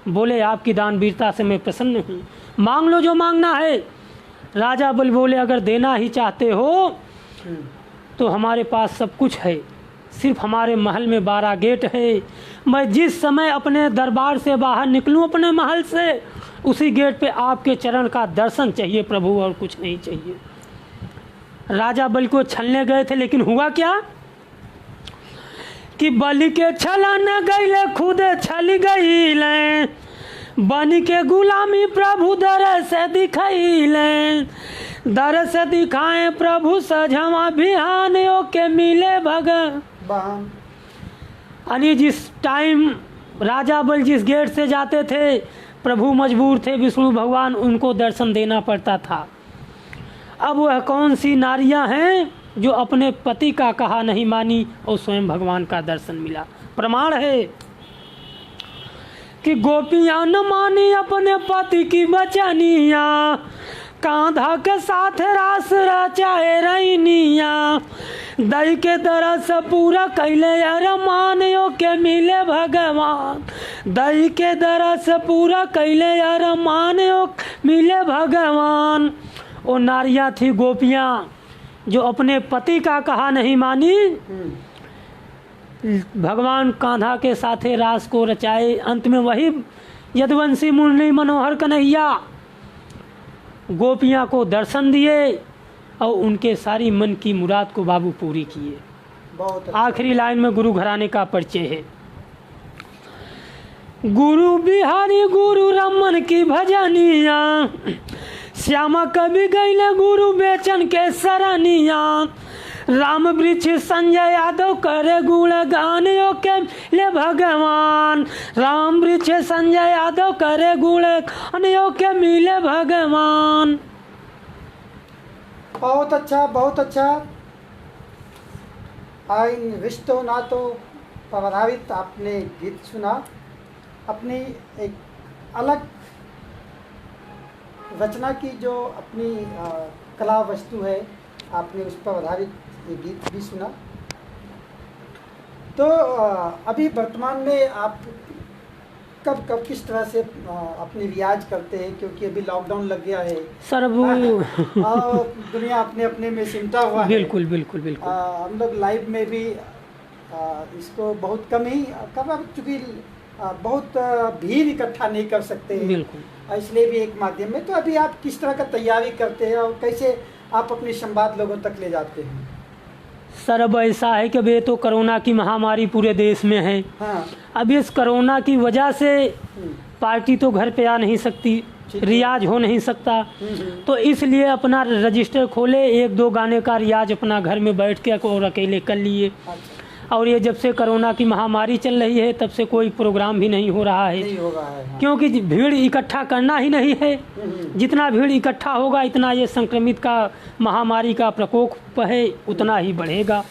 बोले आपकी दान वीरता से मैं प्रसन्न हूँ, मांग लो जो मांगना है। राजा बल बोले अगर देना ही चाहते हो तो हमारे पास सब कुछ है, सिर्फ हमारे महल में 12 गेट है। मैं जिस समय अपने दरबार से बाहर निकलूं अपने महल से, उसी गेट पे आपके चरण का दर्शन चाहिए प्रभु, और कुछ नहीं चाहिए। राजा बलि को छलने गए थे, लेकिन हुआ क्या कि बलि के छलन गईले खुदे छल गईले, बन के गुलामी प्रभु दर से दिखैले, दर से दिखाए प्रभु सझवा बिहान के मिले भगवान। यानी जिस टाइम राजा बल जिस गेट से जाते थे प्रभु मजबूर थे, विष्णु भगवान उनको दर्शन देना पड़ता था। अब वह कौन सी नारियां हैं जो अपने पति का कहा नहीं मानी और स्वयं भगवान का दर्शन मिला? प्रमाण है कि गोपियां न मानी अपने पति की बचनिया, कांधा के साथ रास रचाए रैनिया, दई के दरस पूरा कैले अरमानियों के मिले भगवान, दई के दरस पूरा कैले अरमानियों मिले भगवान। वो नारियां थी गोपियां जो अपने पति का कहा नहीं मानी, भगवान कांधा के साथे रास को रचाए। अंत में वही यदुवंशी मुरली मनोहर कन्हैया गोपियां को दर्शन दिए और उनके सारी मन की मुराद को बाबू पूरी किए। बहुत अच्छा। आखिरी लाइन में गुरु घराने का परिचय है। गुरु बिहारी गुरु रमन की भजनिया, श्यामा कवि गईले गुरु बेचन के सरनिया, राम वृक्ष संजय यादव करे गुण गान के ले भगवान, राम वृक्ष संजय यादव करे गुण गान के मिले भगवान। बहुत अच्छा, बहुत अच्छा। इन रिश्तों नातों पर आधारित आपने गीत सुना, अपनी एक अलग रचना की जो अपनी कला वस्तु है, आपने उस पर आधारित ये गीत भी सुना। तो अभी वर्तमान में आप कब कब किस तरह से अपनी रियाज करते हैं, क्योंकि अभी लॉकडाउन लग गया है सर वो और दुनिया अपने अपने में सिमटा हुआ है। बिल्कुल बिल्कुल बिल्कुल। हम लोग लाइव में भी इसको बहुत कम ही चूँकि बहुत भीड़ इकट्ठा नहीं कर सकते हैं, बिल्कुल, इसलिए भी एक माध्यम में। तो अभी आप किस तरह का तैयारी करते हैं और कैसे आप अपनी संवाद लोगों तक ले जाते हैं? सर अब ऐसा है कि अब ये तो कोरोना की महामारी पूरे देश में है। हाँ। अब इस कोरोना की वजह से पार्टी तो घर पे आ नहीं सकती, रियाज हो नहीं सकता, तो इसलिए अपना रजिस्टर खोले, 1-2 गाने का रियाज अपना घर में बैठ के और अकेले कर लिए। और ये जब से कोरोना की महामारी चल रही है तब से कोई प्रोग्राम भी नहीं हो रहा है, नहीं हो रहा है। हाँ। क्योंकि भीड़ इकट्ठा करना ही नहीं है। जितना भीड़ इकट्ठा होगा इतना ये संक्रमित का महामारी का प्रकोप है उतना ही बढ़ेगा।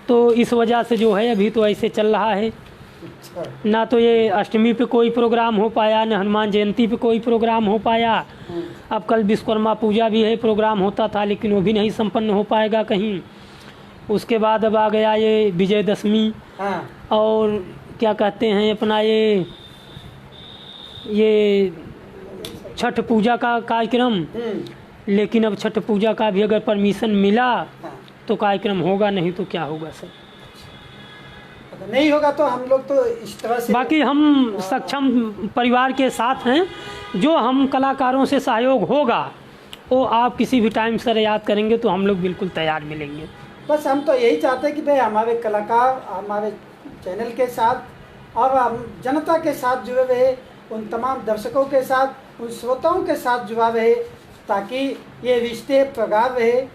तो इस वजह से जो है अभी तो ऐसे चल रहा है। अच्छा। ना तो ये अष्टमी पे कोई प्रोग्राम हो पाया, न हनुमान जयंती पे कोई प्रोग्राम हो पाया। अब कल विश्वकर्मा पूजा भी है, प्रोग्राम होता था लेकिन वो भी नहीं संपन्न हो पाएगा कहीं। उसके बाद अब आ गया ये विजयदशमी हाँ। और क्या कहते हैं अपना ये छठ पूजा का कार्यक्रम। लेकिन अब छठ पूजा का भी अगर परमिशन मिला तो कार्यक्रम होगा, नहीं तो क्या होगा सर। नहीं होगा तो हम लोग तो इस तरह से, बाकी हम सक्षम परिवार के साथ हैं। जो हम कलाकारों से सहयोग होगा वो आप किसी भी टाइम सर याद करेंगे तो हम लोग बिल्कुल तैयार मिलेंगे। बस हम तो यही चाहते हैं कि भाई हमारे कलाकार हमारे चैनल के साथ और हम जनता के साथ जुड़े रहे, उन तमाम दर्शकों के साथ, उन श्रोताओं के साथ जुड़ा रहे, ताकि ये रिश्ते प्रगाढ़ रहे।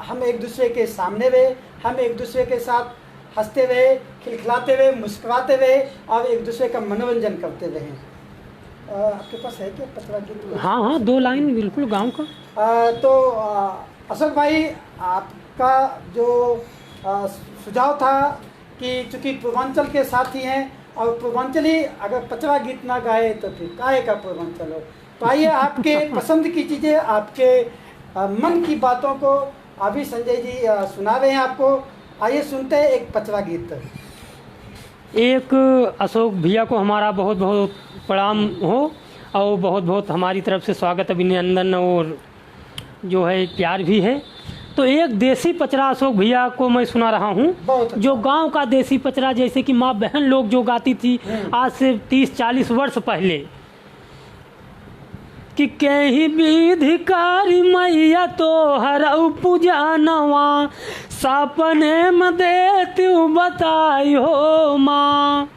हम एक दूसरे के सामने रहे, हम एक दूसरे के साथ हंसते रहे, खिलखिलाते रहे, मुस्कुराते रहे और एक दूसरे का मनोरंजन करते रहे। आपके पास है क्या पतला गीत? हाँ हाँ, 2 लाइन बिल्कुल गाँव का। तो अशोक भाई, आपका जो सुझाव था कि चूँकि पूर्वांचल के साथी हैं और पूर्वांचली अगर पचरा गीत ना गाए तो फिर काहे का पूर्वांचल हो। तो आइए आपके पसंद की चीज़ें, आपके मन की बातों को अभी संजय जी सुना रहे हैं आपको। आइए सुनते हैं एक पचरा गीत। एक अशोक भैया को हमारा बहुत बहुत प्रणाम हो और बहुत बहुत हमारी तरफ से स्वागत अभिनंदन और जो है प्यार भी है। तो एक देसी पचरा अशोक भैया को मैं सुना रहा हूँ, अच्छा। जो गांव का देसी पचरा, जैसे कि माँ बहन लोग जो गाती थी आज से 30-40 वर्ष पहले, कि कहीं विधिकारी मैया तो हरऊ पूजा नवा सपने में देती बताई हो माँ।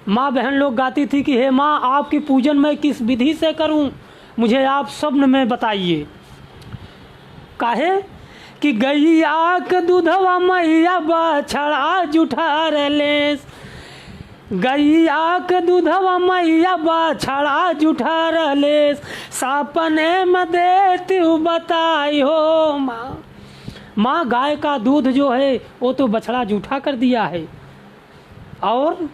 माँ बहन लोग गाती थी कि हे माँ, आपकी पूजन मैं किस विधि से करूं, मुझे आप स्वप्न में बताइए। काहे कि गैया के दूधवा मैया बछड़ा जुठार लेस, गैया के दूधवा मैया बछड़ा जुठार लेस सपने में देती बताई हो माँ। माँ गाय का दूध जो है वो तो बछड़ा जूठा कर दिया है। और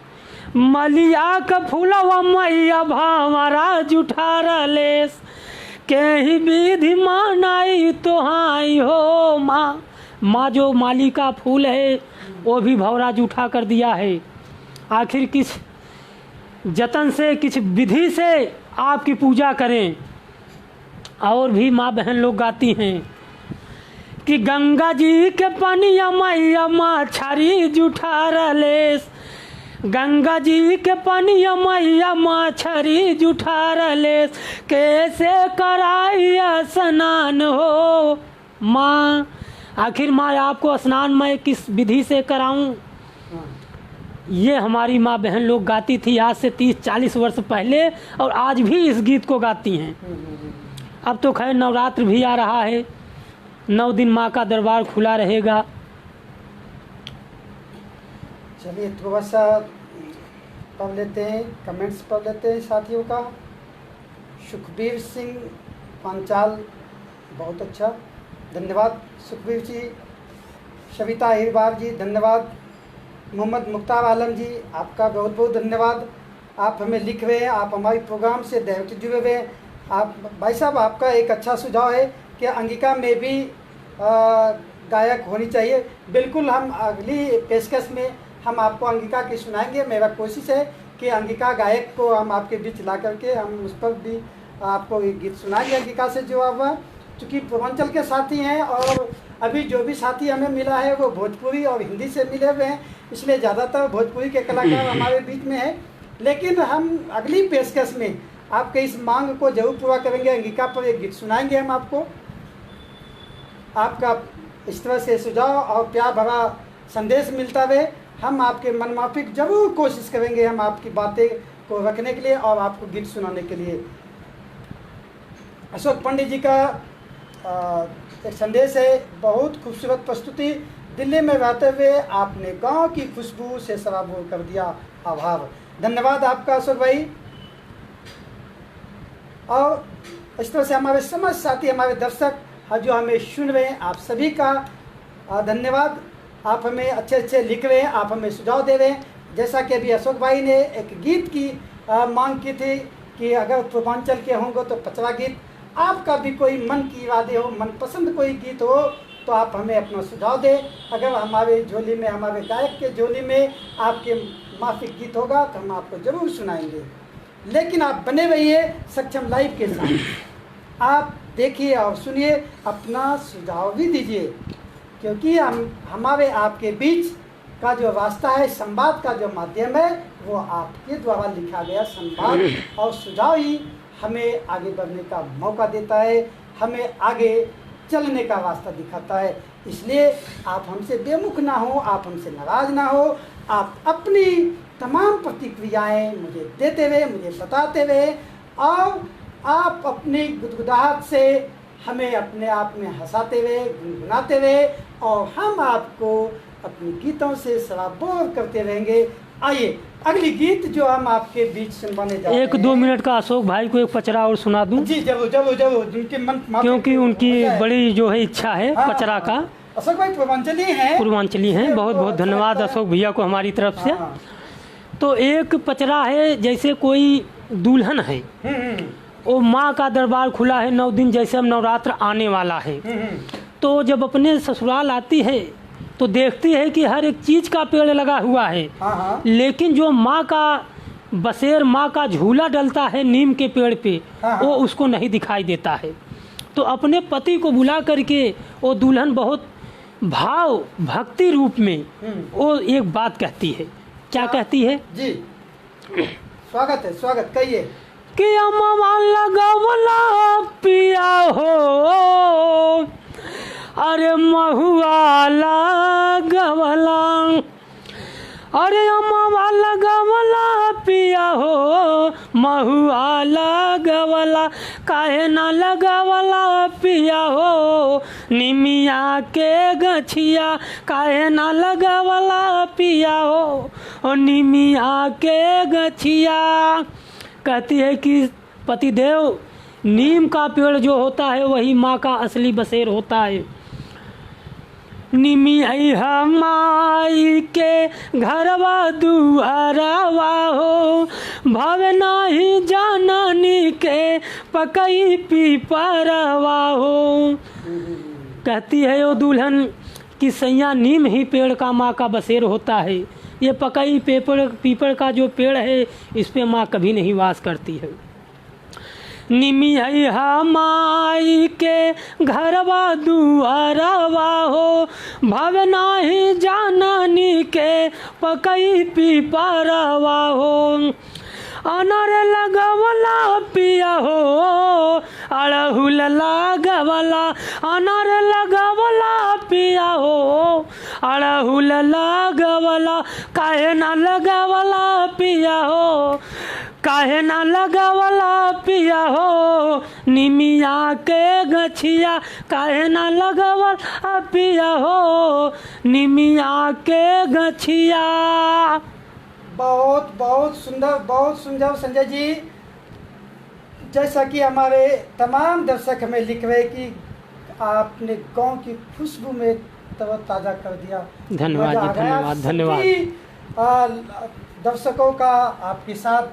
मलिया का फूलवा मैया भावरा जुठार लेस कहीं विधि मानाई तो हाई हो माँ। माँ जो माली का फूल है वो भी भौरा जूठा कर दिया है। आखिर किस जतन से, किस विधि से आपकी पूजा करें। और भी माँ बहन लोग गाती हैं कि गंगा जी के पनिया मैया मछरी जुठार लेस, गंगा जी के पनिया मैया मछरी जुठार लेस कैसे कराई स्नान हो माँ। आखिर माँ आपको स्नान मैं किस विधि से कराऊं। ये हमारी माँ बहन लोग गाती थी आज से 30-40 वर्ष पहले और आज भी इस गीत को गाती हैं। अब तो खैर नवरात्र भी आ रहा है, 9 दिन माँ का दरबार खुला रहेगा। चलिए थोड़ा सा पढ़ लेते हैं, कमेंट्स पढ़ लेते हैं साथियों का। सुखबीर सिंह पांचाल, बहुत अच्छा, धन्यवाद सुखबीर जी। सविता अहिरबार जी, धन्यवाद। मोहम्मद मुख्तार आलम जी, आपका बहुत बहुत धन्यवाद। आप हमें लिख रहे हैं, आप हमारे प्रोग्राम से डायरेक्ट जुड़े हुए हैं। आप भाई साहब, आपका एक अच्छा सुझाव है कि अंगिका में भी गायक होनी चाहिए। बिल्कुल, हम अगली पेशकश में हम आपको अंगिका की सुनाएंगे। मेरा कोशिश है कि अंगिका गायक को हम आपके बीच ला करके हम उस पर भी आपको एक गीत सुनाएंगे अंगिका से जुड़ा हुआ। चूँकि पूर्वांचल के साथी हैं और अभी जो भी साथी हमें मिला है वो भोजपुरी और हिंदी से मिले हुए हैं, इसलिए ज़्यादातर भोजपुरी के कलाकार हमारे बीच में हैं। लेकिन हम अगली पेशकश में आपके इस मांग को जरूर पूरा करेंगे। अंगिका पर एक गीत सुनाएंगे हम आपको। आपका इस तरह से सुझाव और प्यार भरा संदेश मिलता रहे, हम आपके मन माफिक जरूर कोशिश करेंगे हम आपकी बातें को रखने के लिए और आपको गीत सुनाने के लिए। अशोक पंडित जी का एक संदेश है, बहुत खूबसूरत प्रस्तुति, दिल्ली में रहते हुए आपने गांव की खुशबू से सराबोर कर दिया। आभार, धन्यवाद आपका अशोक भाई। और इस तरह से हमारे समस्त साथी, हमारे दर्शक जो हमें सुन रहे हैं, आप सभी का धन्यवाद। आप हमें अच्छे अच्छे लिख रहे हैं, आप हमें सुझाव दे रहे हैं। जैसा कि अभी अशोक भाई ने एक गीत की मांग की थी कि अगर पूर्वांचल के होंगे तो पचरा गीत। आपका भी कोई मन की इरादे हो, मनपसंद कोई गीत हो तो आप हमें अपना सुझाव दें। अगर हमारे झोली में, हमारे गायक के झोली में आपके माफिक गीत होगा तो हम आपको ज़रूर सुनाएंगे। लेकिन आप बने रहिए सक्षम लाइव के साथ। आप देखिए और सुनिए, अपना सुझाव भी दीजिए, क्योंकि हमारे आपके बीच का जो रास्ता है, संवाद का जो माध्यम है, वो आपके द्वारा लिखा गया संवाद और सुझाव ही हमें आगे बढ़ने का मौका देता है, हमें आगे चलने का रास्ता दिखाता है। इसलिए आप हमसे बेमुख ना हो, आप हमसे नाराज़ ना हो। आप अपनी तमाम प्रतिक्रियाएं मुझे देते हुए, मुझे बताते हुए, और आप अपनी गुदगुदाहट से हमें अपने आप में हंसाते हुए, गुनगुनाते हुए, और हम आपको अपने गीतों से सराबोर करते रहेंगे। आइए अगली गीत जो हम आपके बीच सुनवाने जा रहे हैं। 1-2 मिनट का अशोक भाई को एक पचरा और सुना दूं? जी जरूर जरूर जरूर, जिनके मन, क्योंकि उनकी बड़ी जो है इच्छा है पचरा का। अशोक भाई पूर्वांचली हैं, पूर्वांचली हैं। बहुत बहुत धन्यवाद अशोक भैया को हमारी तरफ से। तो एक पचरा है, जैसे कोई दुल्हन है, वो माँ का दरबार खुला है 9 दिन, जैसे अब नवरात्र आने वाला है। तो जब अपने ससुराल आती है तो देखती है कि हर एक चीज़ का पेड़ लगा हुआ है, लेकिन जो माँ का बसेर, माँ का झूला डलता है नीम के पेड़ पे, वो उसको नहीं दिखाई देता है। तो अपने पति को बुला करके वो दुल्हन बहुत भाव भक्ति रूप में वो एक बात कहती है। क्या कहती है? जी स्वागत है, स्वागत कहिए। कि अम्मा लगवला पिया हो, अरे महुआ लगवला, अरे अम्मा लगवला पिया हो, महुआ लगवला, काहे ना लगवला पिया हो, निमिया के गछिया, काहे ना लगवला पिया हो, और निमिया के गछिया। कहती है कि पतिदेव, नीम का पेड़ जो होता है वही माँ का असली बसेर होता है। निमिया माई के घरवा दुआरवा हो, भव नाही जाननी के पकई पीपरवा हो। कहती है वो दुल्हन कि सैया, नीम ही पेड़ का माँ का बसेर होता है, ये पकई पीपल का जो पेड़ है इस पे माँ कभी नहीं वास करती है। निमिया माई के घरवा दुआरवा हो, भव नाही जाननी के पकई पीपरवा हो, अनर लगवला पिया हो, अड़हुल लगवला, अनर लगवला पिया हो, अड़हुल लगवला, काहे ना लगवला पिया हो, काहे ना लगवला पिया हो, निमिया के गछिया, काहे ना लगवला पिया हो, निमिया के गछिया। बहुत बहुत सुंदर संजय जी। जैसा कि हमारे तमाम दर्शक हमें लिख रहे कि आपने गांव की खुशबू में तरोताज़ा कर दिया। धन्यवाद जी, धन्यवाद धन्यवाद। दर्शकों का आपके साथ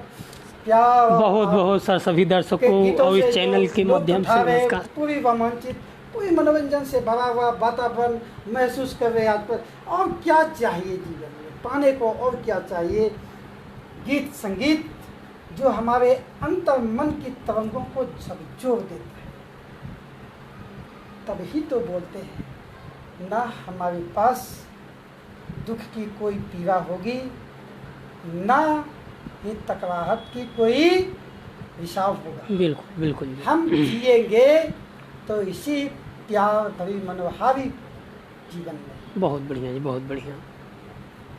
प्यार बहुत बहुत सर, सभी दर्शकों और इस चैनल के माध्यम से नमस्कार। पूरी रोमांचित, पूरी मनोरंजन से भरा हुआ वातावरण महसूस कर रहे हैं आज पर। और क्या चाहिए जीवन में पाने को, और क्या चाहिए? गीत संगीत जो हमारे अंतर मन की तरंगों को झकझोर देता है, तभी तो बोलते हैं ना हमारे पास दुख की कोई पीड़ा होगी, ना ही तकराहट की कोई हिसाब होगा। बिल्कुल बिल्कुल। हम जिएंगे तो इसी प्यार भरी मनोहारी जीवन में। बहुत बढ़िया जी, बहुत बढ़िया।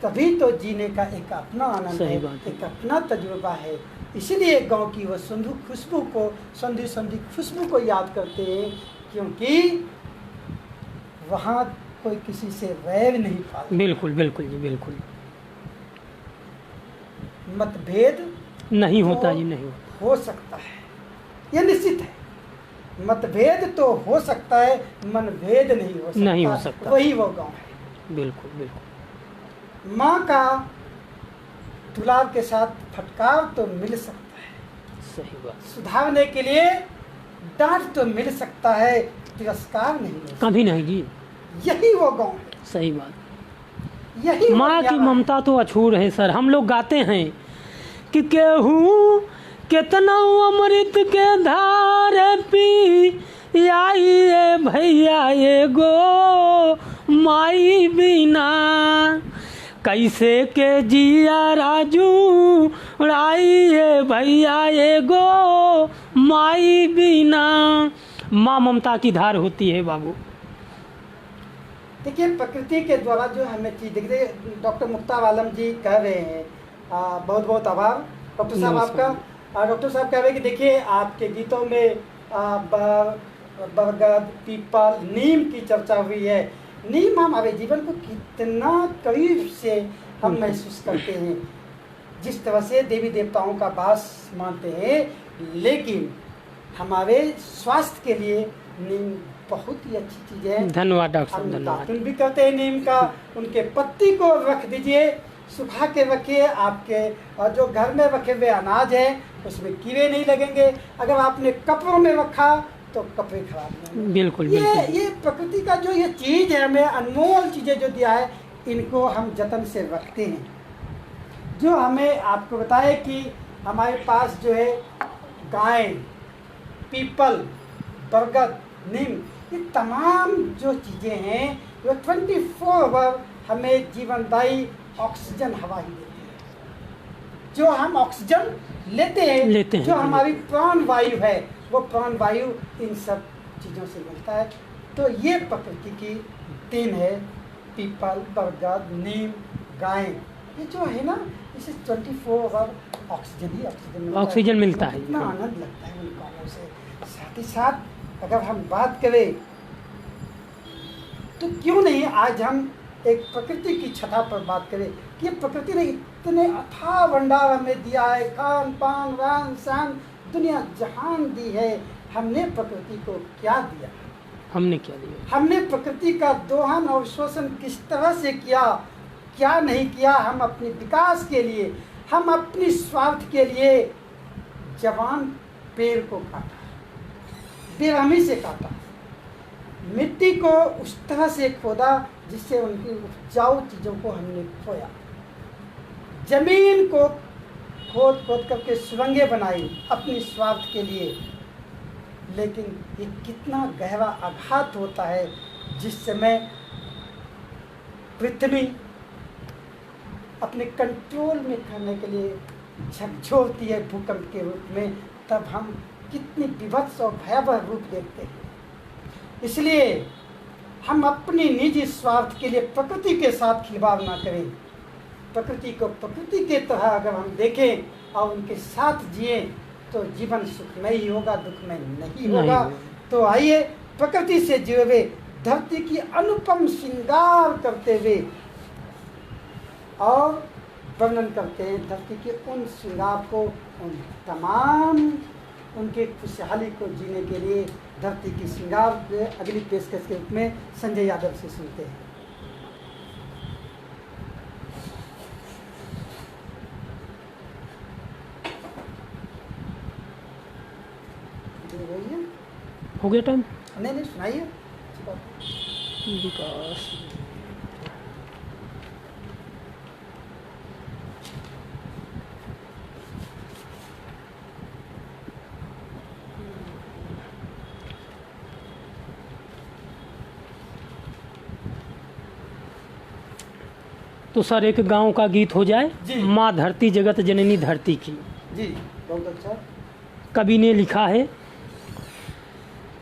तभी तो जीने का एक अपना आनंद है, एक अपना तजुर्बा है। इसीलिए गांव की वो संधु खुशबू को याद करते हैं, क्योंकि वहाँ कोई किसी से वैर नहीं पालता। बिल्कुल बिल्कुल जी, बिल्कुल मतभेद नहीं होता तो जी, नहीं होता। हो सकता है, यह निश्चित है। मतभेद तो हो सकता है, मनभेद नहीं हो सकता। वही वो गांव है। बिल्कुल बिल्कुल। माँ का दुलार के साथ फटकार तो मिल सकता है, सही बात। सुधारने के लिए डांट तो मिल सकता है, तिरस्कार नहीं हो सकता। कभी नहीं जी। यही वो गांव है, सही बात। यही माँ की ममता तो अछूर है सर। हम लोग गाते हैं कि केहू कितना अमृत के धार पी आइए भैया ये गो माई बिना, कैसे के जिया राजू आइए भैया ये गो माई बिना। माँ ममता की धार होती है बाबू। देखिए, प्रकृति के द्वारा जो हमें चीज दिख रही है, डॉक्टर मुक्ता आलम जी कह रहे हैं, बहुत बहुत आभार डॉक्टर साहब आपका। डॉक्टर साहब कह रहे हैं कि देखिए, आपके गीतों में बरगद, पीपल, नीम की चर्चा हुई है। नीम हमारे जीवन को कितना करीब से हम महसूस करते हैं, जिस तरह से देवी देवताओं का वास मानते हैं, लेकिन हमारे स्वास्थ्य के लिए नीम बहुत ही अच्छी चीज़ है। धन्यवाद डॉक्टर साहब, हम धन्यवाद। दातुन भी करते हैं नीम का। उनके पत्ती को रख दीजिए, सुखा के रखिए आपके, और जो घर में रखे हुए अनाज है उसमें कीड़े नहीं लगेंगे। अगर आपने कपड़ों में रखा तो कपड़े खराब नहीं होंगे। बिल्कुल ये बिल्कुल। ये प्रकृति का जो ये चीज़ है, हमें अनमोल चीज़ें जो दिया है, इनको हम जतन से रखते हैं। जो हमें आपको बताए कि हमारे पास जो है गाय, पीपल, बरगद, नीम, ये तमाम जो चीज़ें हैं वो 24 आवर हमें जीवनदायी ऑक्सीजन हवा ही देती है। जो हम ऑक्सीजन लेते हैं, जो हमारी प्राण वायु है, वो प्राण वायु इन सब चीज़ों से मिलता है। तो ये प्रकृति की देन है। पीपल, बरगद, नीम, गाय, ये जो है ना, इसे 24 आवर ऑक्सीजन मिलता है। कितना आनंद लगता है उन कामों से। साथ ही साथ अगर हम बात करें तो क्यों नहीं आज हम एक प्रकृति की छटा पर बात करें कि प्रकृति ने इतने अथाह भंडार हमें दिया है, खान पान रहन सहन दुनिया जहान दी है। हमने प्रकृति को क्या दिया? हमने क्या दिया? हमने प्रकृति का दोहन और शोषण किस तरह से किया, क्या नहीं किया। हम अपने विकास के लिए, हम अपनी स्वार्थ के लिए जवान पेड़ को काटा, बेरहमी से काटा, मिट्टी को उस तरह से खोदा जिससे उनकी उपजाऊ चीज़ों को हमने खोया, जमीन को खोद खोद करके सुरंगें बनाई अपनी स्वार्थ के लिए। लेकिन ये कितना गहरा आघात होता है जिस समय पृथ्वी अपने कंट्रोल में करने के लिए झकझोरती है भूकंप के रूप में, तब हम कितनी विभत्स और भयावह रूप देखते हैं। इसलिए हम अपनी निजी स्वार्थ के लिए प्रकृति के साथ खिलवाड़ ना करें। प्रकृति को प्रकृति के तरह अगर हम देखें और उनके साथ जिए तो जीवन सुखमय ही होगा, दुखमय नहीं होगा। तो आइए प्रकृति से जुड़े हुए धरती की अनुपम श्रृंगार करते हुए और वर्णन करते हैं धरती के उन श्रृंगार को, उन तमाम उनके खुशहाली को जीने के लिए धरती की श्रृंगार अगली पेशकश के रूप में संजय यादव से सुनते हैं। हो गया टाइम? नहीं सुनाइए। विकास तो सर एक गांव का गीत हो जाए, माँ धरती जगत जननी धरती की। जी बहुत अच्छा। कवि ने लिखा है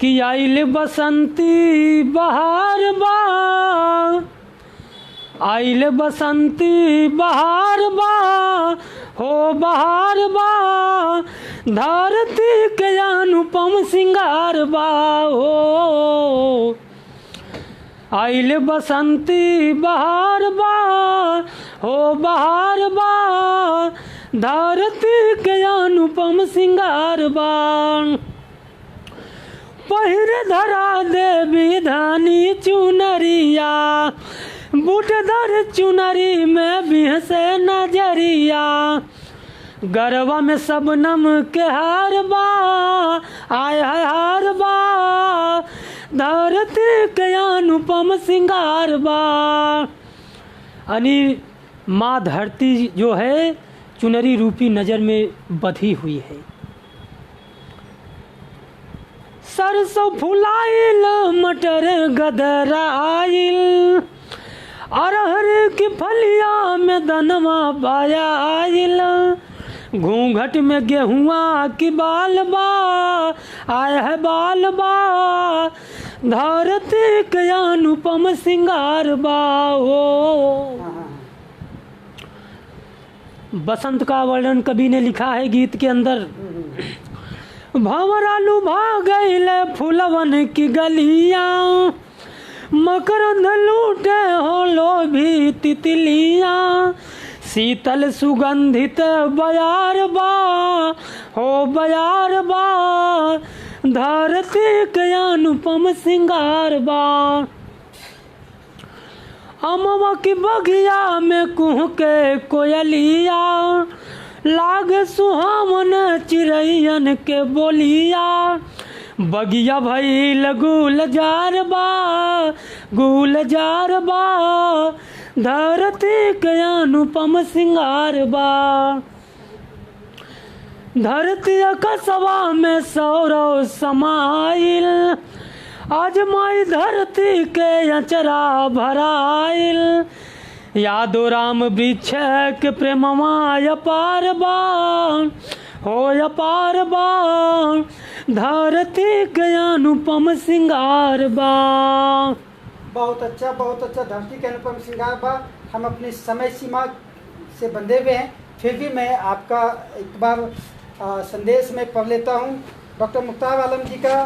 कि आइल बसंती बहार बा, आइल बसंती बहार बा, हो बहार बा, धरती के अनुपम सिंगार बा हो। आइल बसंती बहार बा, हो बहार बा, धरती के अनुपम सिंगार बा। पहिर धरा देवी धानी चुनरिया, बूटदर चुनरी में बिहसे नजरिया। गरबा में सबनम के हार बा, आय है हार बा, धरती के अनुपम सिंगार बा। यानी माँ धरती जो है चुनरी रूपी नजर में बधी हुई है। सरसों फुलाइल मटर गदराइल, अरहर की फलिया में दनवा बायाइल। घूंघट में गेहुआ की बाल बा, आय है बाल बा, धरती के अनुपम सिंगार बा। हो बसंत का वर्णन कवि ने लिखा है गीत के अंदर। भंवरा लुभा गईल फूलवन की गलियां, मकरंद लूटे हो लोभी तितलियां। शीतल सुगंधित बयार बा, हो बयार बा, धरती के अनुपम सिंगार बा। अमवा की बगिया में कुह के कोयलिया, लाग सुहावन चिड़ैयन के बोलिया। बगिया भइल गुलजार बा, गुलजार बा, धरती के अनुपम सिंगार बा। धरती कसवा में सौरव समाइल, आज माई धरती के अचरा भराइल। यादो राम वृक्ष के प्रेमवा अपार बा, हो अपार बा, धरती के अनुपम सिंगार बा। बहुत अच्छा, बहुत अच्छा। धरती के अनुपम सिंगार बा। हम अपनी समय सीमा से बंधे हुए हैं, फिर भी मैं आपका एक बार संदेश में पढ़ लेता हूँ डॉक्टर मुख्तार आलम जी का,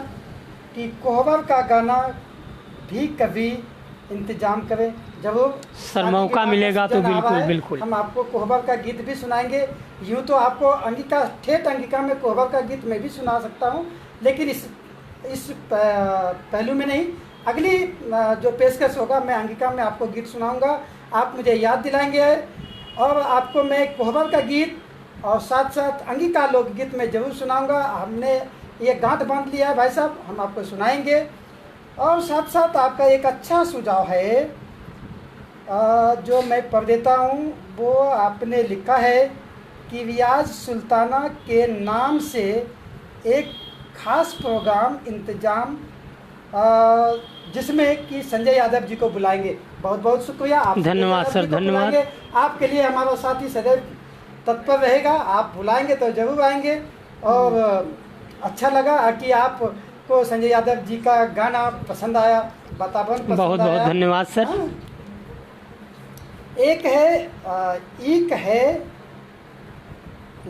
कि कोहबर का गाना भी कभी इंतजाम करें। जरूर सर मौका मिलेगा तो बिल्कुल बिल्कुल हम आपको कोहबर का गीत भी सुनाएंगे। यूँ तो आपको अंगिका, ठेठ अंगिका में कोहबर का गीत मैं भी सुना सकता हूँ, लेकिन इस पहलू में नहीं। अगली जो पेशकश होगा मैं अंगिका में आपको गीत सुनाऊंगा, आप मुझे याद दिलाएंगे और आपको मैं कोहबर का गीत और साथ साथ अंगिका लोकगीत में ज़रूर सुनाऊंगा। हमने ये गांठ बांध लिया है भाई साहब, हम आपको सुनाएंगे। और साथ साथ आपका एक अच्छा सुझाव है जो मैं पढ़ देता हूँ। वो आपने लिखा है कि रियाज सुल्ताना के नाम से एक खास प्रोग्राम इंतजाम, जिसमें कि संजय यादव जी को बुलाएंगे। बहुत बहुत शुक्रिया, आप धन्यवाद सर, धन्यवाद। आपके लिए हमारा साथी सदैव तत्पर रहेगा। आप बुलाएंगे तो जरूर आएंगे। और अच्छा लगा कि आपको संजय यादव जी का गाना पसंद आया, वातावरण पसंद बहुत आया। बहुत धन्यवाद सर। हाँ? एक है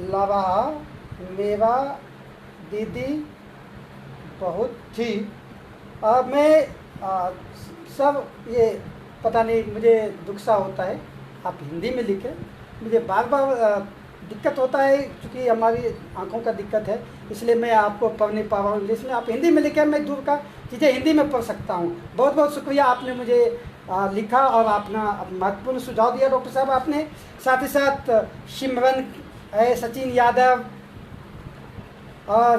लवा मेवा दीदी बहुत थी। मैं सब ये पता नहीं, मुझे दुख सा होता है। आप हिंदी में लिखें, मुझे बार बार दिक्कत होता है क्योंकि हमारी आंखों का दिक्कत है, इसलिए मैं आपको पढ़ नहीं पा रहा हूँ इंग्लिश में। आप हिंदी में लिखें, मैं दूर का चीज़ें हिंदी में पढ़ सकता हूँ। बहुत बहुत शुक्रिया, आपने मुझे लिखा और अपना महत्वपूर्ण सुझाव दिया डॉक्टर साहब आपने। साथ ही साथ सिमरन है, सचिन यादव,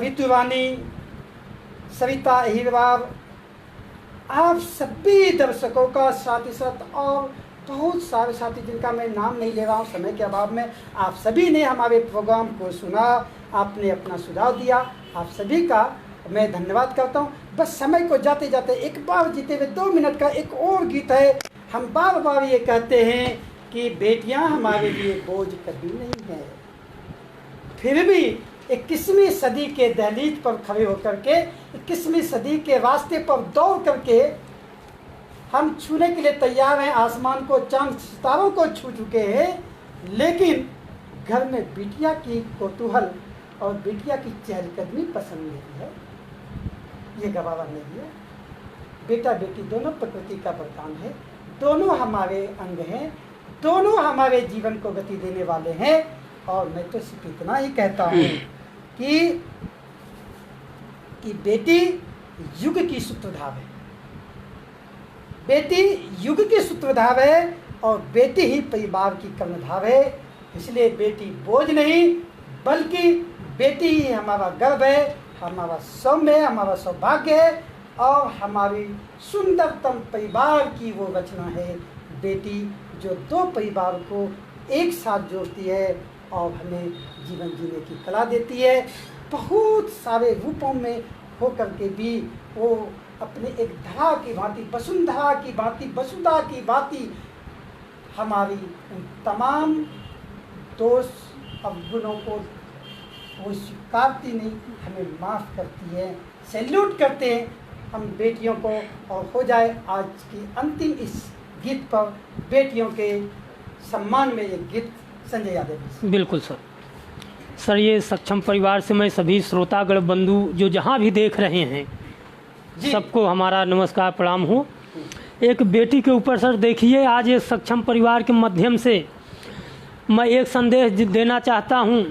रितु रानी, सविता अहिरवार, आप सभी दर्शकों का, साथ ही साथ और बहुत सारे साथी जिनका मैं नाम नहीं ले रहा हूँ समय के अभाव में, आप सभी ने हमारे प्रोग्राम को सुना, आपने अपना सुझाव दिया। आप सभी का मैं धन्यवाद करता हूँ। बस समय को जाते जाते एक बार जीते हुए 2 मिनट का एक और गीत है। हम बार बार ये कहते हैं कि बेटियाँ हमारे लिए बोझ कभी नहीं है, फिर भी 21वीं सदी के दहलीज पर खड़े होकर के, 21वीं सदी के रास्ते पर दौड़ करके हम छूने के लिए तैयार हैं। आसमान को, चांद सितारों को छू चुके हैं, लेकिन घर में बिटिया की कौतूहल और बिटिया की चहलकदमी पसंद नहीं है, ये गवारा नहीं है। बेटा बेटी दोनों प्रकृति का वरदान है, दोनों हमारे अंग हैं, दोनों हमारे जीवन को गति देने वाले हैं। और मैं तो सिर्फ इतना ही कहता हूँ कि बेटी युग की सूत्रधार है, बेटी युग की सूत्रधार है और बेटी ही परिवार की कर्णधार है। इसलिए बेटी बोझ नहीं, बल्कि बेटी ही हमारा गर्व है, हमारा सौम्य है, हमारा सौभाग्य है और हमारी सुंदरतम परिवार की वो रचना है बेटी, जो दो परिवार को एक साथ जोड़ती है और हमें जीवन जीने की कला देती है। बहुत सारे रूपों में होकर के भी वो अपने एक धरा की भांति, वसुंधरा की भांति, वसुधा की भांति हमारी उन तमाम दोष अवगुणों को वो स्वीकारती नहीं, हमें माफ़ करती है। सैल्यूट करते हैं हम बेटियों को। और हो जाए आज की अंतिम इस गीत पर बेटियों के सम्मान में एक गीत संजय यादव। बिल्कुल सर, ये सक्षम परिवार से मैं सभी श्रोतागण बंधु जो जहाँ भी देख रहे हैं सबको हमारा नमस्कार प्रणाम हो। एक बेटी के ऊपर सर देखिए, आज ये सक्षम परिवार के माध्यम से मैं एक संदेश देना चाहता हूँ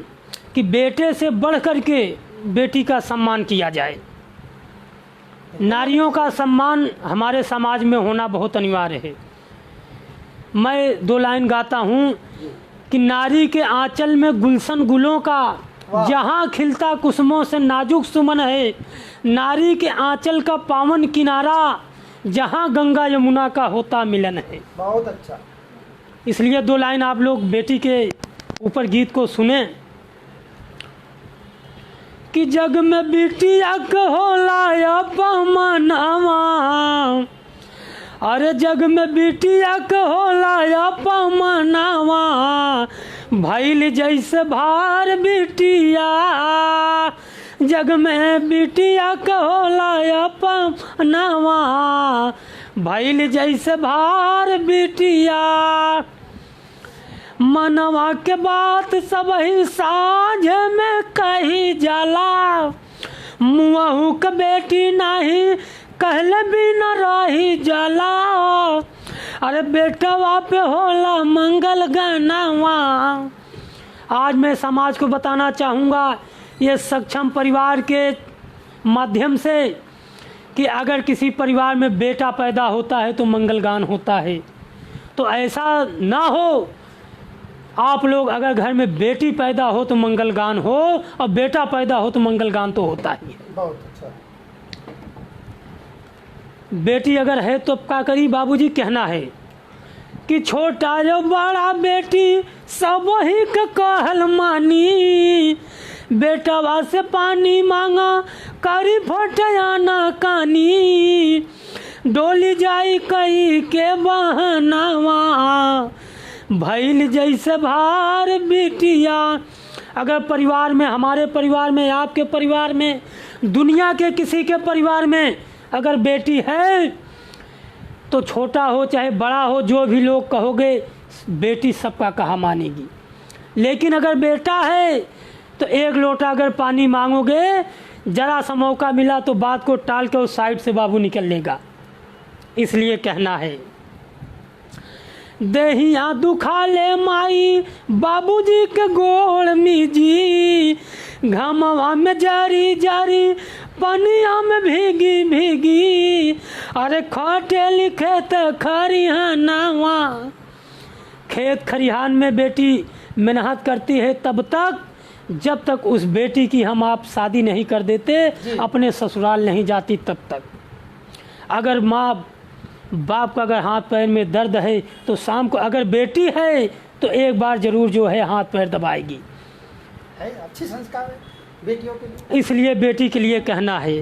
कि बेटे से बढ़ कर के बेटी का सम्मान किया जाए। नारियों का सम्मान हमारे समाज में होना बहुत अनिवार्य है। मैं 2 लाइन गाता हूँ कि नारी के आंचल में गुलशन गुलों का, जहाँ खिलता कुसुमों से नाजुक सुमन है। नारी के आंचल का पावन किनारा, जहाँ गंगा यमुना का होता मिलन है। बहुत अच्छा। इसलिए 2 लाइन आप लोग बेटी के ऊपर गीत को सुने कि जग में बिटिया होला पमनावा, अरे जग में बिटिया होला पमनावा, भइल जैसे भार बिटिया, जग में बिटिया होला पमनावा, भइल जैसे भार बिटिया। मनवा के बात सब ही साझ में कही जाला, मुँहू के बेटी नहीं कहले भी न रही जाला, अरे बेटवा पे होला मंगल गानावा। आज मैं समाज को बताना चाहूँगा ये सक्षम परिवार के माध्यम से कि अगर किसी परिवार में बेटा पैदा होता है तो मंगल गान होता है। तो ऐसा ना हो, आप लोग अगर घर में बेटी पैदा हो तो मंगल गान हो और बेटा पैदा हो तो मंगल गान तो होता ही है। बहुत अच्छा। बेटी अगर है तो क्या करी बाबूजी, कहना है कि छोटा जो बड़ा बेटी सब ही का कहल मानी, बेटवा से पानी मांगा करी फटयाना कानी, डोली जाई कई के बहनावा, भइल जैसे भार बिटिया। अगर परिवार में, हमारे परिवार में, आपके परिवार में, दुनिया के किसी के परिवार में अगर बेटी है तो छोटा हो चाहे बड़ा हो, जो भी लोग कहोगे बेटी सबका कहा मानेगी। लेकिन अगर बेटा है तो 1 लोटा अगर पानी मांगोगे, जरा सा मौका मिला तो बात को टाल के उस साइड से बाबू निकल लेगा। इसलिए कहना है देहिया दुखा ले माई बाबूजी के गोड़ मिजी, घमवा में जारी जारी पनिया में भीगी भीगी, अरे खटे लिखे तो खरिहानावा। खेत खरिहान में बेटी मेहनत करती है तब तक जब तक उस बेटी की हम आप शादी नहीं कर देते, अपने ससुराल नहीं जाती तब तक। अगर माँ बाप का अगर हाथ पैर में दर्द है तो शाम को अगर बेटी है तो एक बार जरूर जो है हाथ पैर दबाएगी। है अच्छी संस्कार है बेटियों के लिए। इसलिए बेटी के लिए कहना है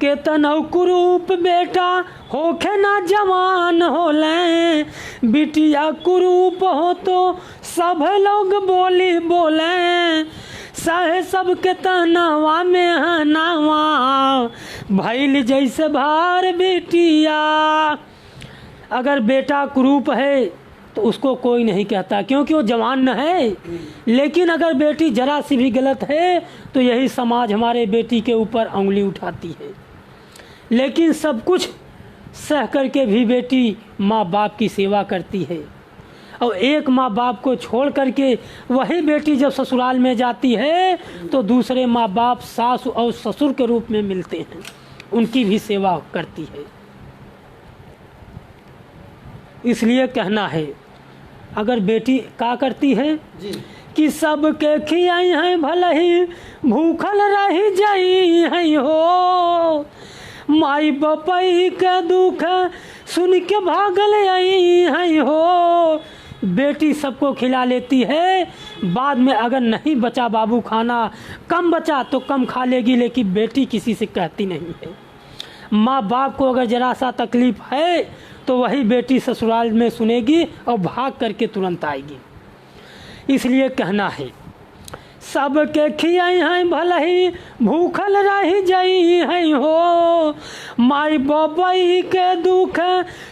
के तनौ कुरूप बेटा होखे ना जवान होले, बिटिया कुरूप हो तो सब लोग बोली बोले, सहे सबके तनावा में हनावा, भइल जैसे भार बिटिया। अगर बेटा कुरूप है तो उसको कोई नहीं कहता क्योंकि वो जवान न है। लेकिन अगर बेटी जरा सी भी गलत है तो यही समाज हमारे बेटी के ऊपर उंगली उठाती है। लेकिन सब कुछ सह करके भी बेटी माँ बाप की सेवा करती है। और एक माँ बाप को छोड़ करके वही बेटी जब ससुराल में जाती है तो दूसरे माँ बाप सास और ससुर के रूप में मिलते हैं, उनकी भी सेवा करती है। इसलिए कहना है, अगर बेटी क्या करती है जी कि सबके खियाई हैं भले ही भूखल रह जाई हैं हो, माई बपई के दुख सुन के भागल आई हैं हो। बेटी सबको खिला लेती है, बाद में अगर नहीं बचा बाबू खाना, कम बचा तो कम खा लेगी, लेकिन बेटी किसी से कहती नहीं है। माँ बाप को अगर जरा सा तकलीफ है तो वही बेटी ससुराल में सुनेगी और भाग करके तुरंत आएगी। इसलिए कहना है, सबके खियाई हैं भले ही भूखल रह जाई हैं हो, माई बबई के दुख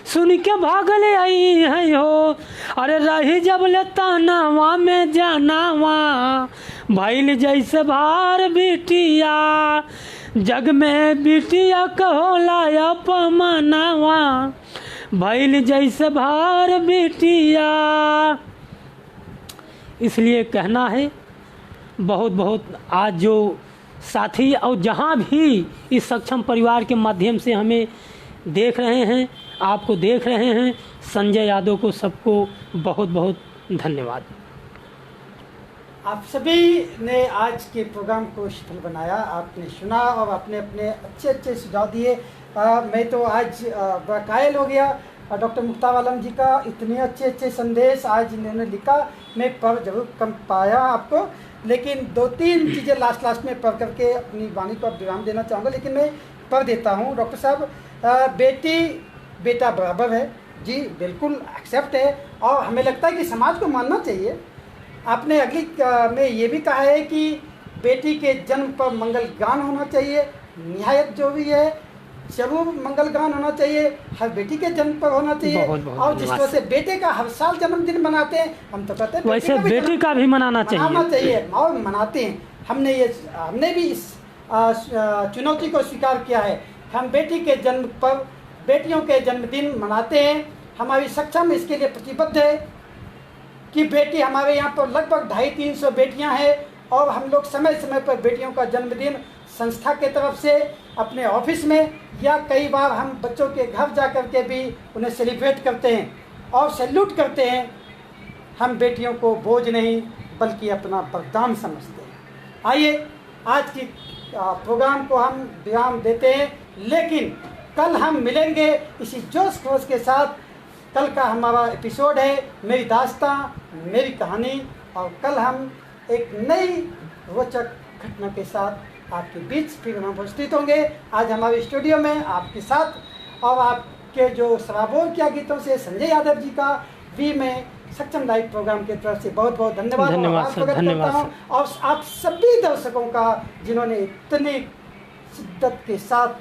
सुन के भागल आई हैं हो। अरे रही जब ले तानावा में जानावा, भैल जैसे भार बिटिया, जग में बिटिया कहोला अपमानावा, भैल जैसे भार बिटिया। इसलिए कहना है, बहुत बहुत आज जो साथी और जहाँ भी इस सक्षम परिवार के माध्यम से हमें देख रहे हैं, आपको देख रहे हैं, संजय यादव को सबको बहुत बहुत धन्यवाद। आप सभी ने आज के प्रोग्राम को सफल बनाया, आपने सुना और आपने अपने अच्छे अच्छे सुझाव दिए। मैं तो आज बड़ा कायल हो गया डॉक्टर मुक्ता आलम जी का, इतने अच्छे अच्छे संदेश आज इन्होंने लिखा। मैं पढ़ जरूर कम पाया आपको, लेकिन 2-3 चीज़ें लास्ट में पढ़ करके अपनी वाणी को विराम देना चाहूँगा, लेकिन मैं पढ़ देता हूँ। डॉक्टर साहब, बेटी बेटा बराबर है जी, बिल्कुल एक्सेप्ट है, और हमें लगता है कि समाज को मानना चाहिए। आपने अगली में ये भी कहा है कि बेटी के जन्म पर मंगल गान होना चाहिए, निहायत जो भी है जरूर मंगल गान होना चाहिए, हर बेटी के जन्म पर होना चाहिए। और जिस तरह से बेटे का हर साल जन्मदिन मनाते हैं, हम तो कहते हैं वैसे बेटी का भी मनाना चाहिए और मनाते हैं। हमने भी इस चुनौती को स्वीकार किया है। हम बेटी के जन्म पर बेटियों के जन्मदिन मनाते हैं। हमारी सक्षम इसके लिए प्रतिबद्ध है कि बेटी, हमारे यहाँ पर लगभग 250-300 बेटियाँ हैं, और हम लोग समय समय पर बेटियों का जन्मदिन संस्था के तरफ से अपने ऑफिस में, या कई बार हम बच्चों के घर जा कर के भी उन्हें सेलिब्रेट करते हैं और सैल्यूट करते हैं। हम बेटियों को बोझ नहीं बल्कि अपना वरदान समझते हैं। आइए आज की प्रोग्राम को हम विराम देते हैं, लेकिन कल हम मिलेंगे इसी जोश खरोश के साथ। कल का हमारा एपिसोड है मेरी दास्तां मेरी कहानी, और कल हम एक नई रोचक घटना के साथ आपके बीच फिर हम उपस्थित होंगे। आज हमारे स्टूडियो में आपके साथ और आपके जो सराबोर किया गीतों से संजय यादव जी का भी मैं सक्षम लाइव प्रोग्राम की तरफ से बहुत बहुत धन्यवाद करता हूँ। और आप सभी दर्शकों का जिन्होंने इतनी शिद्दत के साथ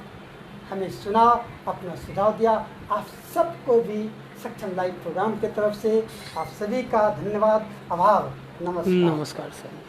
हमें सुना, अपना सुझाव दिया, आप सबको भी सक्षम लाइव प्रोग्राम की तरफ से आप सभी का धन्यवाद, आभार, नमस्कार। नमस्कार सर।